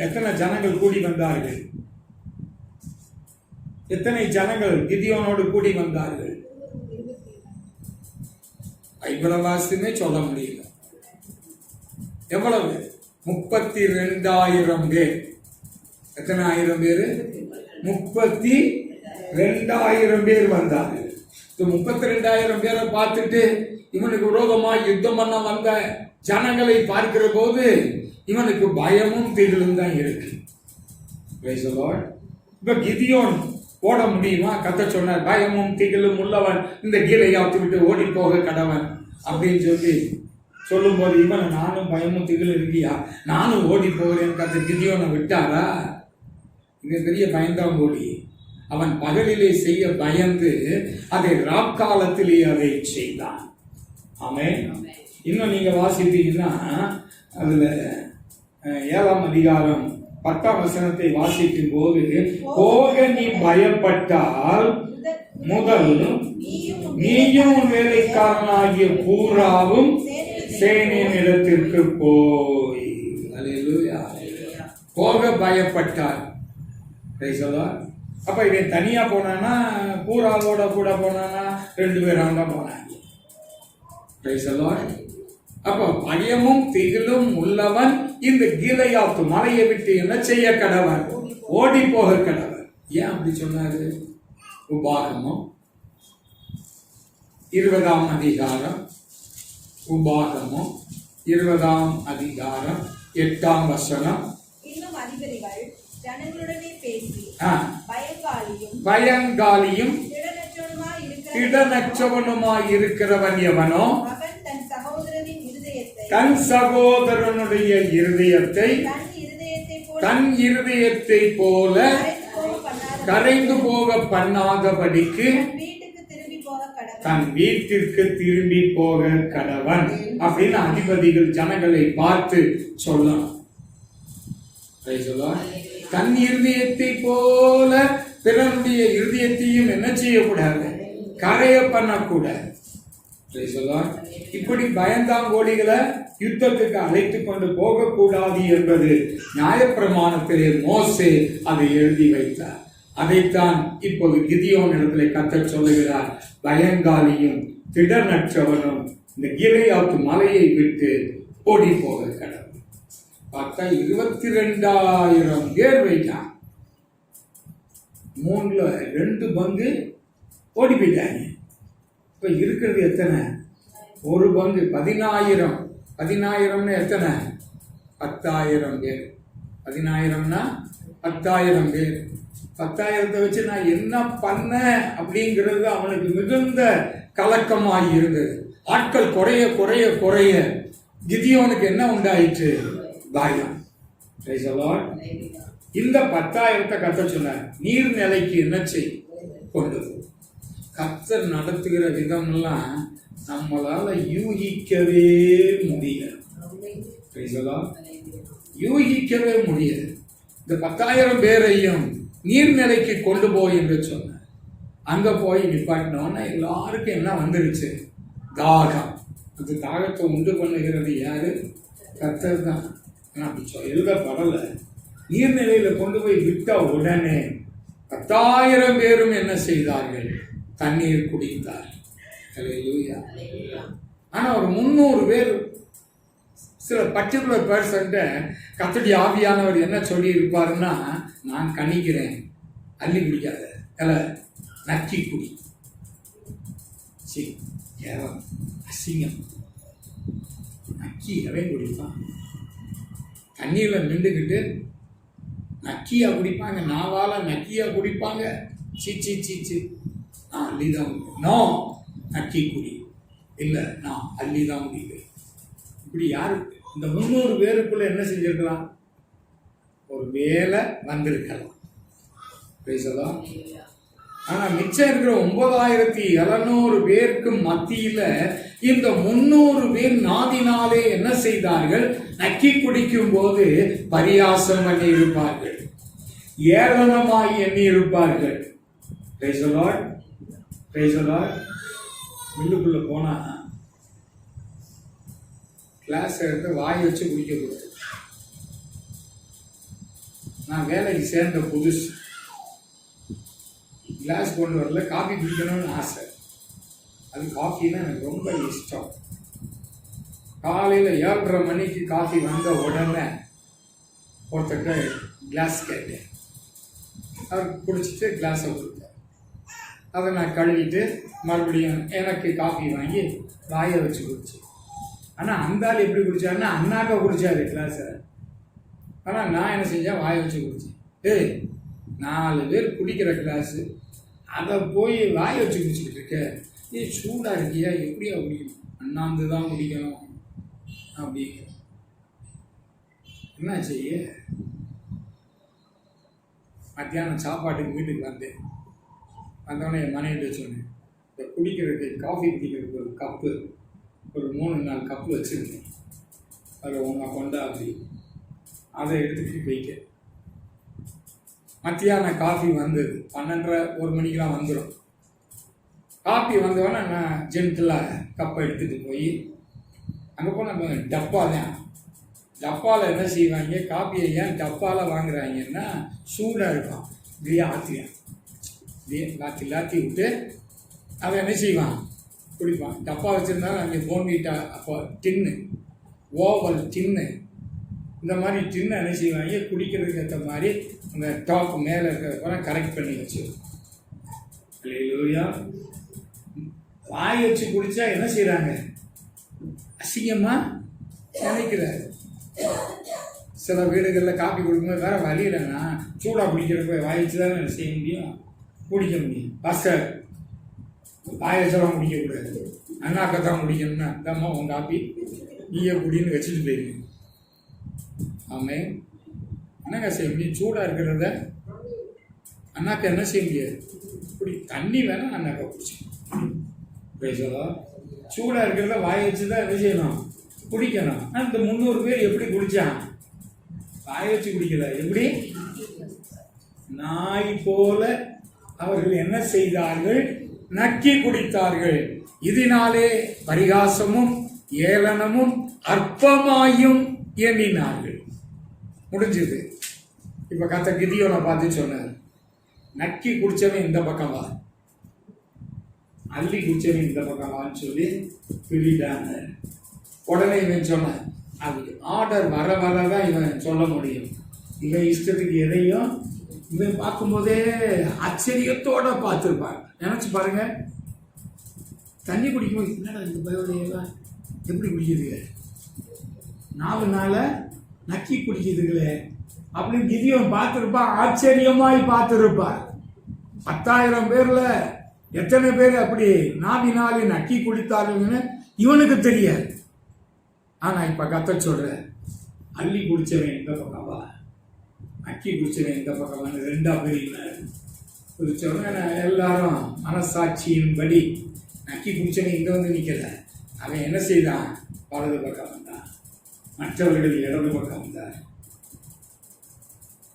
எத்தனை ஜனங்கள் கூடி வந்தார்கள்? எத்தனை ஜனங்கள் கிதியோனோடு கூடி வந்தார்கள்? ஐம்பரவாசியுமே சொல்ல முடியல. எவ்வளவு? 32,000 பேர். எத்தனை ஆயிரம் பேரு? 32,000 பேர் வந்தார்கள். 32,000 பேரை பார்த்துட்டு இவனுக்கு விரோதமா யுத்தம் பண்ண வந்த ஜனங்களை பார்க்கிற போது இவனுக்கு பயமும் திகிலும் தான் இருக்கு. இப்ப கிதியோன் ஓட முடியுமா? கர்த்தர் சொன்னார், பயமும் திகிலும் உள்ளவன் இந்த கீழையாத்து விட்டு ஓடி போக கடவன் அப்படின்னு சொல்லும் போது இவன், நானும் பயமும் திகிலும் இருக்கியா, நானும் ஓடி போகிறேன் கர்த்தர் கிதியோனை விட்டாரா? இவன் பெரிய பயந்தான் ஓடி. அவன் பகலிலே செய்ய பயந்து அதை ராக்காலத்திலே அதை செய்தான். ஆமென். இன்னும் நீங்க வாசித்தீங்கன்னா அதுல 7ஆம் அதிகாரம் 10ஆம் வசனத்தை வாசிக்கும் போது, போக நீ பயப்பட்டால் முதல் நீயும் வேலைக்காரனாகிய பூராவும் சேனையின் இடத்திற்கு போய். அல்லேலூயா. போக பயப்பட்டார். அப்ப இவன் தனியா போனானா, பூராவோட கூட போனானா, 2 பேரும் தான் போனாங்க. அப்ப பயமும் திகிலும் உள்ளவன் இந்த கீழையாத்து மலையை விட்டு என்ன செய்ய கடவன்? ஓடி போக கடவன். ஏன் அப்படி சொன்னாரு? உபாகமம் 20ஆம் அதிகாரம், உபாகமம் 20ஆம் அதிகாரம் 8ஆம் வசனம். இன்னும் அதிபதிகள் ஜனங்களுடனே பேசி பயங்காலியும் திடனற்றவனுமாய் இருக்கிறவன் எவனோ தன் சகோதரனுடைய இருதயத்தை தன் இருதயத்தை போல கரைந்து போக பண்ணாதபடிக்கு தன் வீட்டிற்கு திரும்பி போக கடவன் அப்படின்னு அதிபதிகள் ஜனங்களை பார்த்து சொல்லணும். தன் இருதயத்தை போல பிறனுடைய இருதயத்தையும் என்ன செய்யக்கூடாது, கரைய பண்ணக்கூடாது. Praise the Lord. இப்படி பயந்தாங்கோலிகளை யுத்தத்துக்கு அழைத்து கொண்டு போகக்கூடாது என்பது நியாயப்பிரமாணத்திலே மோசே அதை எழுதி வைத்தார். அதைத்தான் இப்போது கிதியோன் இடத்துல கர்த்தர் சொல்லுகிறார், பயங்காலியும் திடனற்றவனும் இந்த கிலெயாத் மலையை விட்டு ஓடி போக கடவுள். பார்த்தா 22,000 பேர் வைத்தான். 3/2 பங்கு ஓடி போயிட்டாங்க. இப்ப இருக்கிறது எத்தனை? 1 பங்கு 10,000. 10,000ன்னு எத்தனை? 10,000 பேர். 10,000னா 10,000 பேர். 10,000 வச்சு நான் என்ன பண்ண அப்படிங்கிறது அவனுக்கு மிகுந்த கலக்கமாய் இருந்தது. ஆட்கள் குறைய குறைய குறைய கிதியோனுக்கு என்ன உண்டாயிற்று? பயம். Praise the Lord. இந்த 10,000 கர்த்தர் சொன்னார், நீர்நிலைக்கு என்ன செய், கொண்டு போ. கர்த்தர் நடத்துகிற விதம்லாம் நம்மளால யூகிக்கவே முடியாது. Praise the Lord. யூகிக்கவே முடியாது. இந்த 10,000 பேரையும் நீர்நிலைக்கு கொண்டு போய் என்று சொன்னார். அங்க போய் நிப்பாட்டினோன்னா எல்லாருக்கும் என்ன வந்துருச்சு? தாகம். அந்த தாகத்தை உண்டு பண்ணுகிறது யாரு? கர்த்தர் தான். அப்படி எழுதப்படல. நீர்நிலையில கொண்டு போய் விட்ட உடனே 10,000 பேரும் என்ன செய்தார்கள்? தண்ணீர் குடித்தார். அல்லேலூயா. ஆனா ஒரு 300 பேர், சில பர்டிகுலர் பர்சன்ட்ட கர்த்தருடைய ஆவியானவர் என்ன சொல்லி இருப்பாருன்னா, நான் கணிக்கிறேன், அள்ளி குடிக்காத, அல்ல நக்கி குடி. சரி, அசிங்கம். நக்கி எவன் குடிப்பான்? தண்ணீரில் நின்றுக்கிட்டு நக்கியா குடிப்பாங்க, நாவால நக்கியா குடிப்பாங்க. சீச்சி சீச்சி, நான் அள்ளிதான் குடிப்பேன். நோ, நக்கி குடி. இல்லை, நான் அள்ளிதான் குடிப்பேன். இப்படி யாரு? இந்த 300 பேருக்குள்ள என்ன செஞ்சிருக்கலாம்? ஒரு வேலை வந்திருக்கலாம். பேசலாம். ஆனா மிச்சம் இருக்கிற 9,700 பேருக்கு மத்தியில இந்த 300 பேர் நாதினாலே என்ன செய்தார்கள்? நக்கி குடிக்கும் போது பரியாசம் பண்ணி இருப்பார்கள், ஏளனமாய் எண்ணி இருப்பார்கள். Praise the Lord. Praise the Lord. மில்லுக்குள்ள போனா கிளாஸ் எடுத்து வாய் வச்சு குடிக்கக்கூடாது. நான் வேலைக்கு சேர்ந்த புதுசு, கிளாஸ் கொண்டு வரல, காஃபி குடிக்கணும்னு ஆசை. அது காஃபின்னா எனக்கு ரொம்ப இஷ்டம். காலையில் 7:30 மணிக்கு காஃபி வந்த உடனே ஒருத்தட்ட கிளாஸ் கேட்டேன். அவர் குடிச்சிட்டு கிளாஸை கொடுத்தார். அதை நான் கழுவிட்டு மறுபடியும் எனக்கு காஃபி வாங்கி வாயை வச்சு குடிச்சேன். ஆனால் அந்த ஆள் எப்படி குடித்தாருன்னா, அண்ணாக்கா குடித்தாரு கிளாஸை. ஆனால் நான் என்ன செஞ்சேன்? வாயை வச்சு குடித்தேன். 4 பேர் குடிக்கிற கிளாஸு, அதை போய் வாயை வச்சு குடிச்சிக்கிட்டு இருக்க, சூடாக இருக்கியா, எப்படியா குடிக்கணும்? அண்ணாந்து தான் குடிக்கணும் அப்படிங்கிற. என்ன செய்ய? மத்தியானம் சாப்பாட்டுக்கு வீட்டுக்கு வந்தேன். வந்தோடனே என் மனைவிட்ட சொன்னேன், இந்த குடிக்கிறதுக்கு காஃபி குடிக்கிறதுக்கு ஒரு கப்பு, ஒரு 3-4 கப்பு வச்சுருந்தேன், அதில் ஒன்றா கொண்டா அப்படி அதை எடுத்துக்கிட்டு போய்க்க. மத்தியானம் காஃபி வந்தது. 12:30-1 மணிக்கெலாம் வந்துடும். காஃபி வந்தோடனே நான் ஜென்டிலாக கப்பை எடுத்துகிட்டு போய் அங்கே போனால் டப்பா தான். டப்பாவில் என்ன செய்வாங்க? காஃபியை ஏன் டப்பாவில் வாங்குறாங்கன்னா, சூடாக இருக்கும். இப்படியே ஆற்றியான், இப்படியே லாத்தி விட்டு அவன் என்ன செய்வான்? குடிப்பான். டப்பா வச்சுருந்தாலும் அங்கே போன்விட்டா, அப்போ டின்னு, ஓவல் டின்னு, இந்த மாதிரி டின்னை என்ன செய்வாங்க? குடிக்கிறதுக்கு ஏற்ற மாதிரி அந்த டாப் மேலே இருக்கிறத கரெக்ட் பண்ணி வச்சுருக்கோம். அல்லேலூயா. வாய் வச்சு குடித்தா என்ன செய்கிறாங்க? அசிங்கமாக நினைக்கிறாரு. சில வீடுகளில் காஃபி குடிக்கும்போது வேறு வழி இல்லைன்னா சூடாக குடிக்கிறப்ப வாய் வச்சு தான் என்ன செய்ய முடியும்? குடிக்க முடியும். பாஸ்டர், வாய் வச்செல்லாம் குடிக்கக்கூடாது, அண்ணாக்கத்தான் குடிக்கணும்னா இந்தம்மா உன் காப்பி நீயே குடின்னு வச்சுட்டு போயிருங்க. ஆமே, என்னங்க செய்ய முடியும்? சூடாக இருக்கிறத அண்ணாக்க என்ன செய்ய முடியாது? குடி. தண்ணி வேணால் அண்ணாக்கா குடிச்சு பேசலா. சூடாக இருக்கிறத வாய் வச்சு தான் என்ன செய்யணும்? குடிக்கணும். அந்த 300 பேர் எப்படி குடித்தான்? காய வச்சு குடிக்கல, எப்படி? நாய் போல அவர்கள் என்ன செய்தார்கள்? நக்கி குடித்தார்கள். இதனாலே பரிகாசமும் ஏளனமும் அற்பமாயும் எண்ணினார்கள். முடிஞ்சது. இப்ப கர்த்தர் கிதியோனை பார்த்து சொன்னார், நக்கி குடிச்சவன் இந்த பக்கம் வா, அள்ளி குடிச்சவன் இந்த பக்கம் வான்னு சொல்லி சொல்லிட்டாங்க. உடனே இவன் சொன்னான், அது ஆர்டர் வர வரதான் இவன் சொல்ல முடியும். இவன் இஷ்டத்துக்கு எதையும் இவன் பார்க்கும்போதே ஆச்சரியத்தோட பார்த்துருப்பான். நினைச்சு பாருங்க, தண்ணி குடிக்கும்போது என்னடா இந்த பயோதையெல்லாம் எப்படி குடிக்குதுங்க, 4 நாள நக்கி குடிக்குதுங்களே அப்படின்னு கிதியோன் பார்த்துருப்பான். ஆச்சரியமாய் பார்த்துருப்பான். 10,000 பேர்ல எத்தனை பேர் அப்படி நாவினாலே நக்கி குடித்தார்கள்னு இவனுக்கு தெரியாது. ஆனா இப்ப கர்த்தர் சொல்ற, அள்ளி குடிச்சவன் எந்த பக்கவா, நக்கி குடிச்சவன் எந்த பக்கவான்னு 2 பிரிவினர் குடிச்சவன். எல்லாரும் மனசாட்சியின்படி நக்கி குடிச்சவன் இங்க வந்து நிக்கல. அவன் என்ன செய்தான்? வலது பக்கம் வந்தான், மற்றவர்கள் இடது பக்கம் வந்தார்.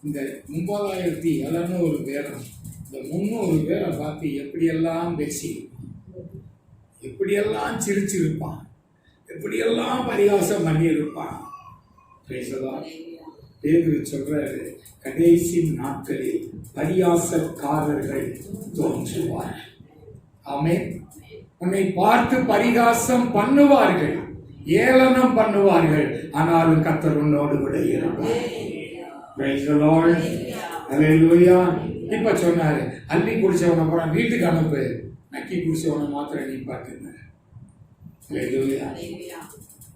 இந்த 9,700 பேரும் இந்த 300 பேரை பார்த்து எப்படியெல்லாம் பேசி, எப்படியெல்லாம் சிரிச்சிருப்பான், எப்படியெல்லாம் பரிகாசம் பண்ணியிருப்பான். பேதுரு சொல்றாரு, கடைசி நாட்களில் பரிகாசக்காரர்கள் தோன்றுவார். ஆமென். உன்னை பார்த்து பரிகாசம் பண்ணுவார்கள், ஏளனம் பண்ணுவார்கள், ஆனாலும் கர்த்தர் உன்னோடு கூட இருப்பார். Praise the Lord. Hallelujah. இப்ப சொன்னாரு, அள்ளி குடிச்சவனை அப்புறம் வீட்டுக்கு அனுப்பு, நக்கி குடிச்சவனை மாத்திரம் நீ பாட்டுங்க.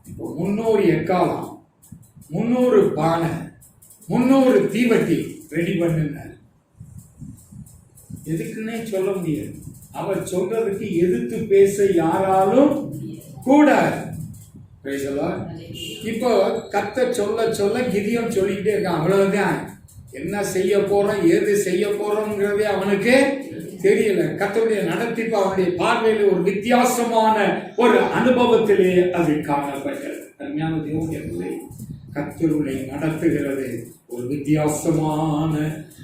இப்போ 300 எக்காலம், 300 பானை, 300 தீவட்டி ரெடி பண்ணுனார். எதுக்குன்னே சொல்ல முடியாது. அவர் சொல்றதுக்கு எதிர்த்து பேச யாராலும் கூடாது. இப்போ கர்த்தர் சொல்ல சொல்ல கிதியோன் சொல்லிக்கிட்டே இருக்கான். அவ்வளவுதான். என்ன செய்ய போறோம், ஏது செய்ய போறோம்ங்கிறதே அவனுக்கு தெரியல. கர்த்தருடைய நடத்திப்பு அவனுடைய பார்வையில் ஒரு வித்தியாசமான ஒரு அனுபவத்திலே அது காணப்பட்டது. அருமையான தேவனுடைய பிள்ளை, கர்த்தருடைய நடத்துகிறது ஒரு வித்தியாசமான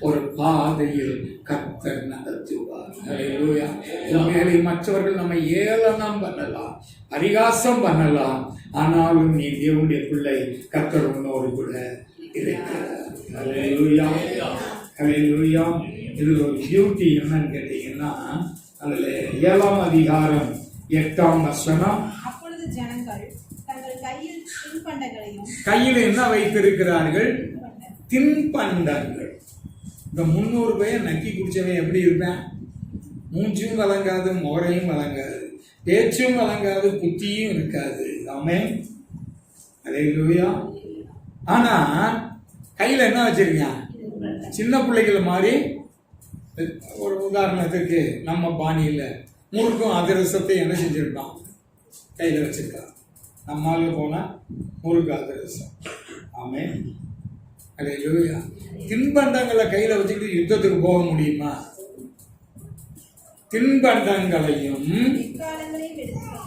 ஒரு பாதையில் கர்த்தர் நடத்துவார். ஹல்லேலூயா. உண்மையிலே மற்றவர்கள் நம்மை ஏளனம் பண்ணலாம், பரிகாசம் பண்ணலாம், ஆனாலும் நீ தேவனுடைய பிள்ளை, கர்த்தர் உன்னோடு கூட இருக்கிறார். ஹல்லேலூயா. ஹல்லேலூயா. இது ஒரு பியூட்டி என்னன்னு கேட்டீங்கன்னா, அதுல 7ஆம் அதிகாரம் 8ஆம் வசனம், அப்பொழுது ஜனங்கள் தங்கள் கையில் தின்பண்டங்களையும், கையில் என்ன வைத்திருக்கிறார்கள்? தின்பண்டங்கள். இந்த 300 பேர் நக்கி குடிச்சவன் எப்படி இருப்பேன்? மூஞ்சும் வழங்காது, முகரையும் வழங்காது, பேச்சும் வழங்காது, புத்தியும் இருக்காது. ஆமென். ஹல்லேலூயா. ஆனா கையில என்ன வச்சிருக்கான்? சின்ன பிள்ளைகள் மாதிரி. ஒரு உதாரணத்துக்கு நம்ம பாணியில முறுக்கும் அதிரசத்தை என்ன செஞ்சிருக்கான்? கையில வச்சிருக்கான். நம்ம ஆளு போனா முறுக்கு அதிரசம். ஆமென். ஹல்லேலூயா. தின்பண்டங்களை கையில வச்சுக்கிட்டு யுத்தத்துக்கு போக முடியுமா? தின்பண்டங்களையும்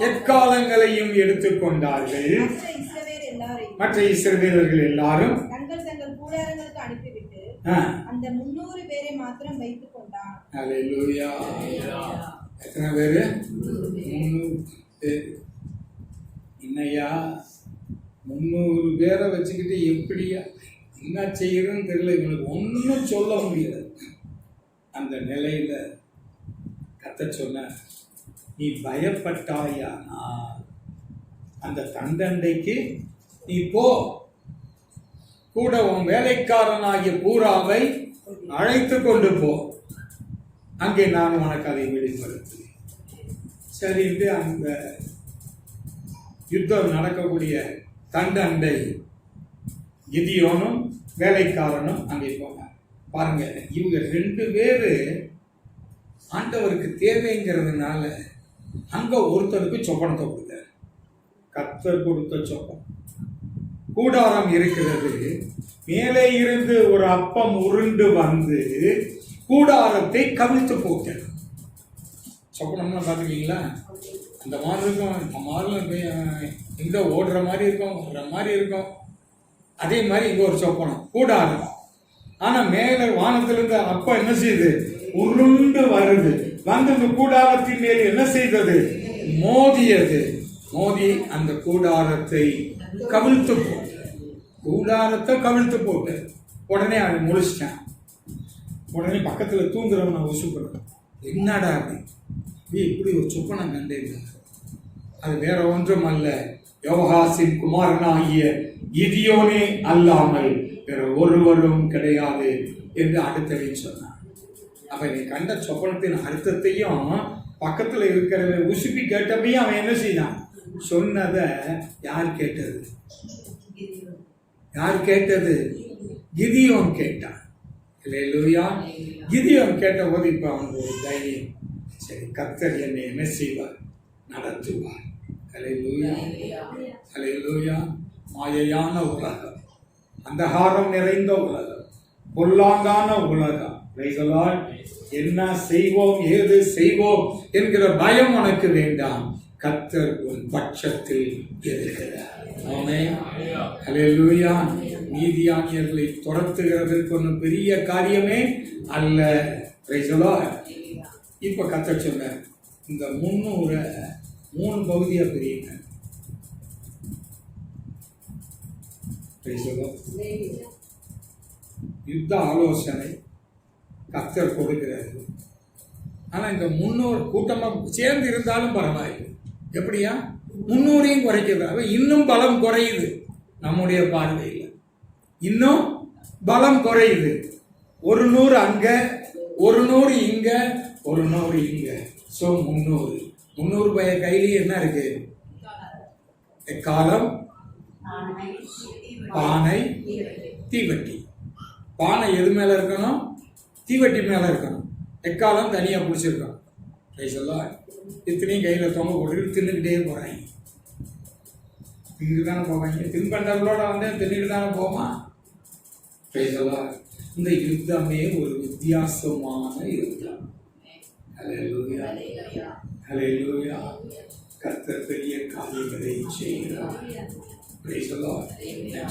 எக்காலங்களையும் எடுத்துக்கொண்டார்கள். மற்ற இஸ்ரவேலர்கள் எல்லாரும் தங்கள் கூடாரங்களுக்கு அனுப்பிவிட்டு அந்த 300 பேரை மாத்திரம் வைத்துக் கொண்டார். ஹல்லேலூயா. எத்தனை பேரு? 300 பேர். இன்னையா 300 பேரை வச்சுக்கிட்டு எப்படியா என்ன செய்யறதுன்னு தெரியல. இவனுக்கு ஒன்றும் சொல்ல முடியாது. அந்த நிலையில கர்த்தர் சொன்னார், நீ பயப்பட்டாயானா அந்த தண்டண்டைக்கு நீ போ, கூட உன் வேலைக்காரனாகிய பூராவை அழைத்து கொண்டு போ, அங்கே நான் உனக்கு அதை வெளிப்படுத்து. சரிட்டு அந்த யுத்தம் நடக்கக்கூடிய தண்டண்டை கிதியோனும் வேலைக்காரனும் அங்கே போனார். பாருங்க, இவங்க 2 பேரு ஆண்டவருக்கு தேவைங்கிறதுனால அங்க ஒருத்தருக்கு சொப்பனத்தை கொடுத்தார். கர்த்தர் கொடுத்த சொப்பனம். கூடாரம் இருக்கிறது, மேலே இருந்து ஒரு அப்பம் உருண்டு வந்து கூடாரத்தை கவிழ்த்து போட்டார். சொப்பனம்னா பாத்துக்கீங்களா? அந்த மாதிரி இருக்கும். நம்ம எங்க ஓடுற மாதிரி இருக்கும், வர்ற மாதிரி இருக்கும். அதே மாதிரி இங்க ஒரு சொப்பனம் கூடாரம். ஆனா மேல வானத்திலிருந்து அப்ப என்ன செய்யுது? உருண்டு வருது. வந்து இந்த கூடாரத்தின் மேல் என்ன செய்தது? மோதியது. மோதி அந்த கூடாரத்தை கவிழ்த்து போட்டு உடனே அவன் முழிச்சிட்டான். உடனே பக்கத்துல தூங்குறவன் உசுப்படும். என்னடா இப்படி ஒரு சொப்பனம் கண்டேன். அது வேற ஒன்றும் அல்ல, யோகாசின் குமாரனாகிய கிதியோனே அல்லாமல் வேற ஒருவரும் கிடையாது என்று அடுத்தவை சொன்னான். அப்ப நீ கண்ட சொப்பனத்தின் அர்த்தத்தையும் பக்கத்துல இருக்கிற உசுப்பி கேட்டப்பையும் அவன் என்ன செய்தான்? சொன்னத யார் கேட்டது? கிதியோன் கேட்டான். அல்லேலூயா. கிதியோன் கேட்ட போது இப்ப அவனுக்கு ஒரு தைரியம். சரி, கர்த்தர் என்னை என்ன செய்வார்? நடத்துவார். அல்லேலூயா, அல்லேலூயா. மாயையான உலகம், அந்தகாரம் நிறைந்த உலகம், பொல்லாங்கான உலகம், என்ன செய்வோம் ஏது செய்வோம் என்கிற பயம் உனக்கு வேண்டாம். கர்த்தர் உன் பட்சத்தில் இருக்கிறார். ஆமென். அல்லேலூயா. மீதியானியர்களை துரத்துகிறதற்கு ஒன்றும் பெரிய காரியமே அல்ல. இப்ப கர்த்தர் சொன்னார், இந்த 300 3 பகுதியா பிரியுங்க. யுத்த ஆலோசனை கர்த்தர் கொடுக்கிறார். ஆனா இந்த 300 கூட்டமா சேர்ந்து இருந்தாலும் பரவாயில்லை. எப்படியா 300ஐயும் குறைக்கிறது? இன்னும் பலம் குறையுது. நம்முடைய பார்வையில் இன்னும் பலம் குறையுது. 100 அங்க, 100 இங்க, 100 இங்க. சோ 300 பய கையிலேயே என்ன இருக்கு? எக்காலம், பானை, தீவட்டி. பானை எது மேல இருக்கணும்? தீவட்டி மேல இருக்கணும். எக்காலம் தனியா பிடிச்சிருக்கோம். இத்தனையும் கையில தொங்க போட்டு தின்னுக்கிட்டே போறாங்க. தின்னுட்டு தானே போவாங்க. தின்பண்டங்களோட தின்னுட்டு தானே போமா. இந்த யுத்தமே ஒரு வித்தியாசமான யுத்தம். அல்லேலூயா, அல்லேலூயா. கர்த்தர் பெரிய காரியங்களை செய்கிறார்.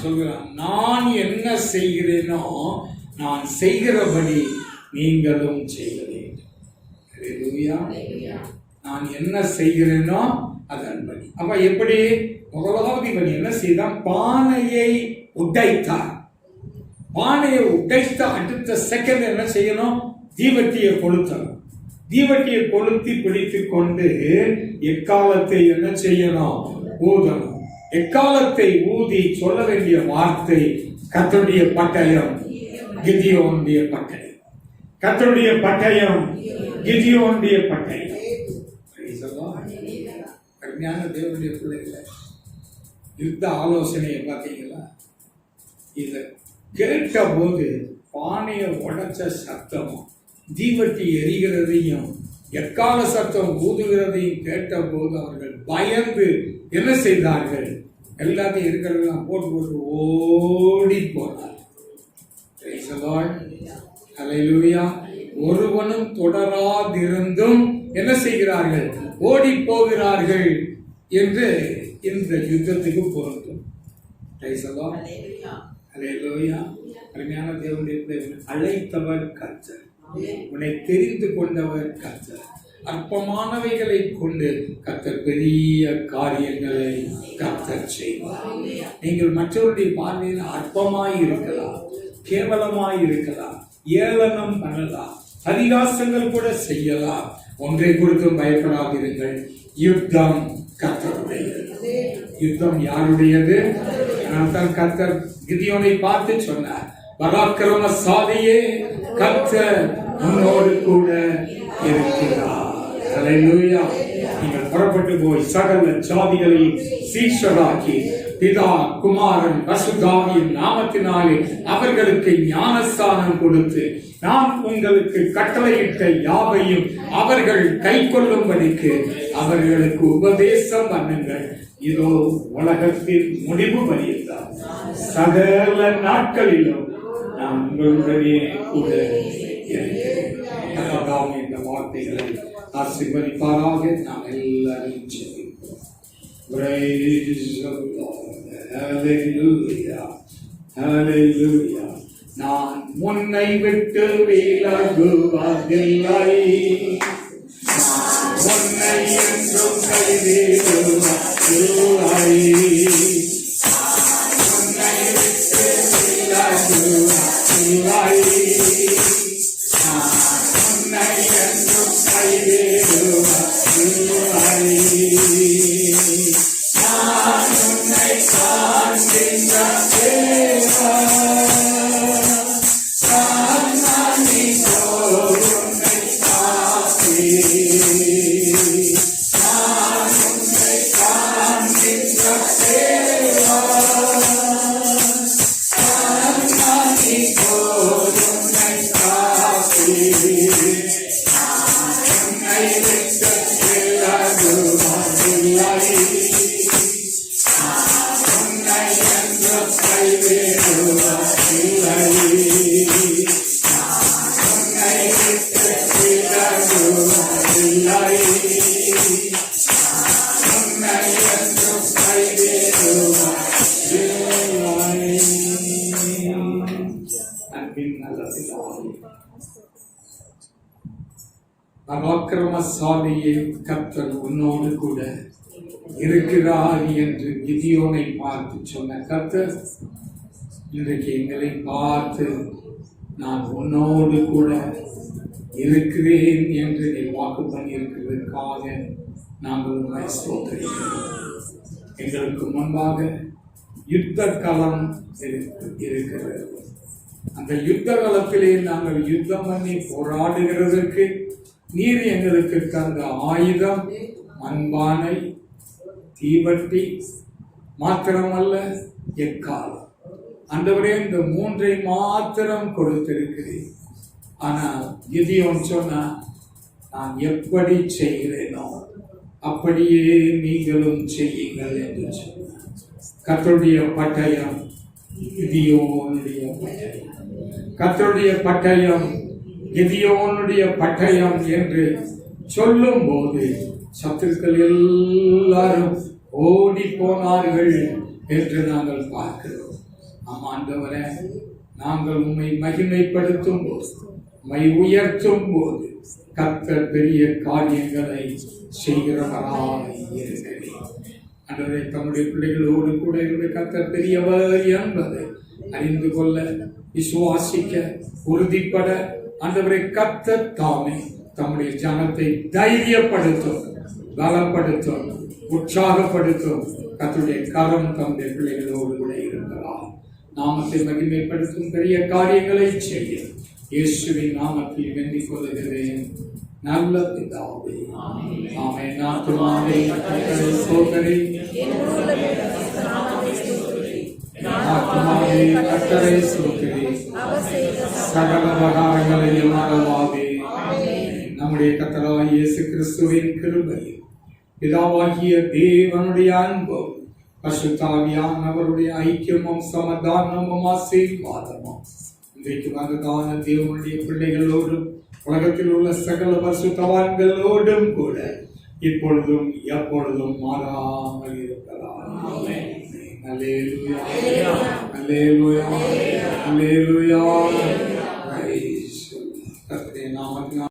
சொல்கிறான், நான் என்ன செய்கிறேனோ நான் செய்கிறபடி நீங்களும் செய்ய வேண்டும். நான் என்ன செய்கிறேனோ அதன்படி. அப்ப எப்படி? முதலாவது இவன் என்ன செய்தான்? பானையை உடைத்தான். பானையை உடைத்த அடுத்த செகண்ட் என்ன செய்யணும்? தீவட்டியை கொளுத்தணும். தீவட்டியை கொளுத்தி பிடித்து கொண்டு எக்காலத்தை என்ன செய்யணும்? ஊதணும். எக்காலத்தை ஊதி சொல்ல வேண்டிய வார்த்தை, கர்த்தருடைய பட்டயம், கிதியோனுடைய பட்டயம். கர்த்தருடைய பட்டயம், கிதியோனுடைய பட்டயம். அருமையான தேவனுடைய பிள்ளைகளை, யுத்த ஆலோசனையை பார்த்தீங்களா? இதை கேட்ட போது பானையை உடைச்ச சத்தமும் தீவட்டி எரிகிறதையும் எக்கால சத்தம் ஊதுகிறதையும் கேட்ட போது அவர்கள் பயந்து என்ன செய்தார்கள்? எல்லாத்தையும் இருக்கிறதெல்லாம் போட்டு ஓடி போனார். அல்லேலூயா. ஒருவனும் தொடராதிருந்தும் என்ன செய்கிறார்கள்? ஓடி போகிறார்கள் என்று இந்த யுத்தத்துக்கு பொருந்தும். அல்லேலூயா. அருமையான தேவனுடைய அழைத்தவர் கர்த்தர், உன்னை தெரிந்து கொண்டவர் கர்த்தர். அற்பமானவைகளை கொண்டு கர்த்தர் பெரிய காரியங்களை கர்த்தர் செய்வார். நீங்கள் மற்றவருடைய பார்வையில் அற்பமாய் இருக்கலாம், கேவலமாய் இருக்கலாம், ஏளனம் பண்ணலாம், பரிகாசங்கள் கூட செய்யலாம். ஒன்றை குறித்தும் பயப்படாதிருங்கள். யுத்தம் கர்த்தருடையது. யுத்தம் யாருடையது? அதனால்தான் கர்த்தர் கிதியோனை பார்த்து சொன்னார், பராக்கிரமசாலியே, கர்த்தர் உன்னோடு கூட இருக்கிறார். அல்லேலூயா. நீங்கள் புறப்பட்டு போய் சகல ஜாதிகளை சீஷராக்கி பிதா குமாரன் பரிசுத்தாவியின் நாமத்தினாலே அவர்களுக்கு ஞானஸ்தானம் கொடுத்து நான் உங்களுக்கு கட்டளையிட்ட யாவையும் அவர்கள் கை கொள்ளும்படிக்கு அவர்களுக்கு உபதேசம் பண்ணுங்கள். இதோ உலகத்தின் முடிவு வரையில்தான் சகல நாட்களிலும் நான் உங்களுடைய கூட இருக்கிறேன். இந்த வார்த்தைகளை ஆசீர்வதிப்பாராக. நாம் எல்லாரும் ஜெபிப்போம். Praise the Lord. Hallelujah. ஹல்லேலூயா. நான் உன்னை விட்டு விலகுவதில்லை, உன்னை என்றும் கைவிடுவதில்லை, உன்னை விட்டு விலகுவதில்லை, உன்னை என்றும் கைவிடுவதில்லை. நான் உன்னை காண்கின்ற தேவன், நான் உன்னை காப்பேன். நான் உன்னை காண்கின்ற தேவன், நான் உன்னை காப்பேன். உன்னை விட்டு விலகுவதில்லை, உன்னை என்று கைவிடுவதில்லை, உன்னை விட்டு விலகுவதில்லை, உன்னை என்று கைவிடுவதில்லை. அன்பின் நல்ல பிதாவே, பராக்கிரமசாலியே, கர்த்தர் உன்னோடு கூட இருக்கிறார் என்று கிதியோனை பார்த்து சொன்ன கர்த்தர் இன்றைக்கு எங்களை பார்த்து நான் உன்னோடு கூட இருக்கிறேன் என்று நீ வாக்கு பண்ணியிருக்கிறதற்காக நாங்கள் உண்மை ஸ்தோத்திரிக்கிறோம். எங்களுக்கு முன்பாக யுத்த களம் இருக்கிறது. அந்த யுத்த களத்திலே நாங்கள் யுத்தம் பண்ணி போராடுகிறதற்கு நீர் எங்களுக்கு தந்த ஆயுதம் மண்பானை, தீவட்டி மாத்திரமல்ல, எக்காலம். ஆண்டவரே, இந்த மூன்றை மாத்திரம் கொடுத்திருக்கிறேன். ஆனால் கிதியோன் சொன்னா, நான் எப்படி செய்கிறேனோ அப்படியே நீங்களும் செய்யுங்கள் என்று சொன்னார். கர்த்தருடைய பட்டயம் கிதியோனுடைய பட்டயம், கர்த்தருடைய பட்டயம் கிதியோனுடைய பட்டயம் என்று சொல்லும் போது சத்துருக்கள் எல்லாரும் ஓடி போனார்கள் என்று நாங்கள் பார்க்கிறோம். ஆண்டவரே, நாங்கள் உம்மை மகிமைப்படுத்தும் போது, உம்மை உயர்த்தும் போது கர்த்தர் பெரிய காரியங்களை செய்கிறவராய் இருக்கிறேன். ஆண்டவரே, தம்முடைய பிள்ளைகளோடு கூட இருந்து கர்த்தர் பெரியவர் என்பதை அறிந்து கொள்ள, விசுவாசிக்க, உறுதிப்பட ஆண்டவரை கர்த்தர் தாமே தம்முடைய ஜனத்தை தைரியப்படுத்தும், பலப்படுத்தும், உற்சாகப்படுத்தும். கர்த்தருடைய கரம் தம்முடைய பிள்ளைகளோடு கூட இருக்கிறார். நாமத்தை மகிமைப்படுத்தும் பெரிய காரியங்களை செய்ய இயேசுவின் நாமத்தில் வேண்டிக் கொள்கிறேன் நல்ல பிதாவே, ஆமென். ஆத்துமாவே கர்த்தரை ஸ்தோத்திரி, ஆத்துமாவே கர்த்தரை ஸ்தோத்திரி, சகல உபகாரங்களையும் மறவாதே. நம்முடைய கர்த்தராகிய இயேசு கிறிஸ்துவின் கிருபையும் பிதாவாகிய தேவனுடைய அன்பும் பரிசுத்தாவியானவருடைய ஐக்கியமும் சமாதானமும் ஆசீர்வாதமும் இன்றைக்கு வந்ததான தேவனுடைய பிள்ளைகளோடும் உலகத்தில் உள்ள சகல பரிசுத்தவான்களோடும் கூட இப்பொழுதும் எப்பொழுதும் மாறாமல் இருக்கலாம். அல்லேலூயா, அல்லேலூயா, அல்லேலூயா.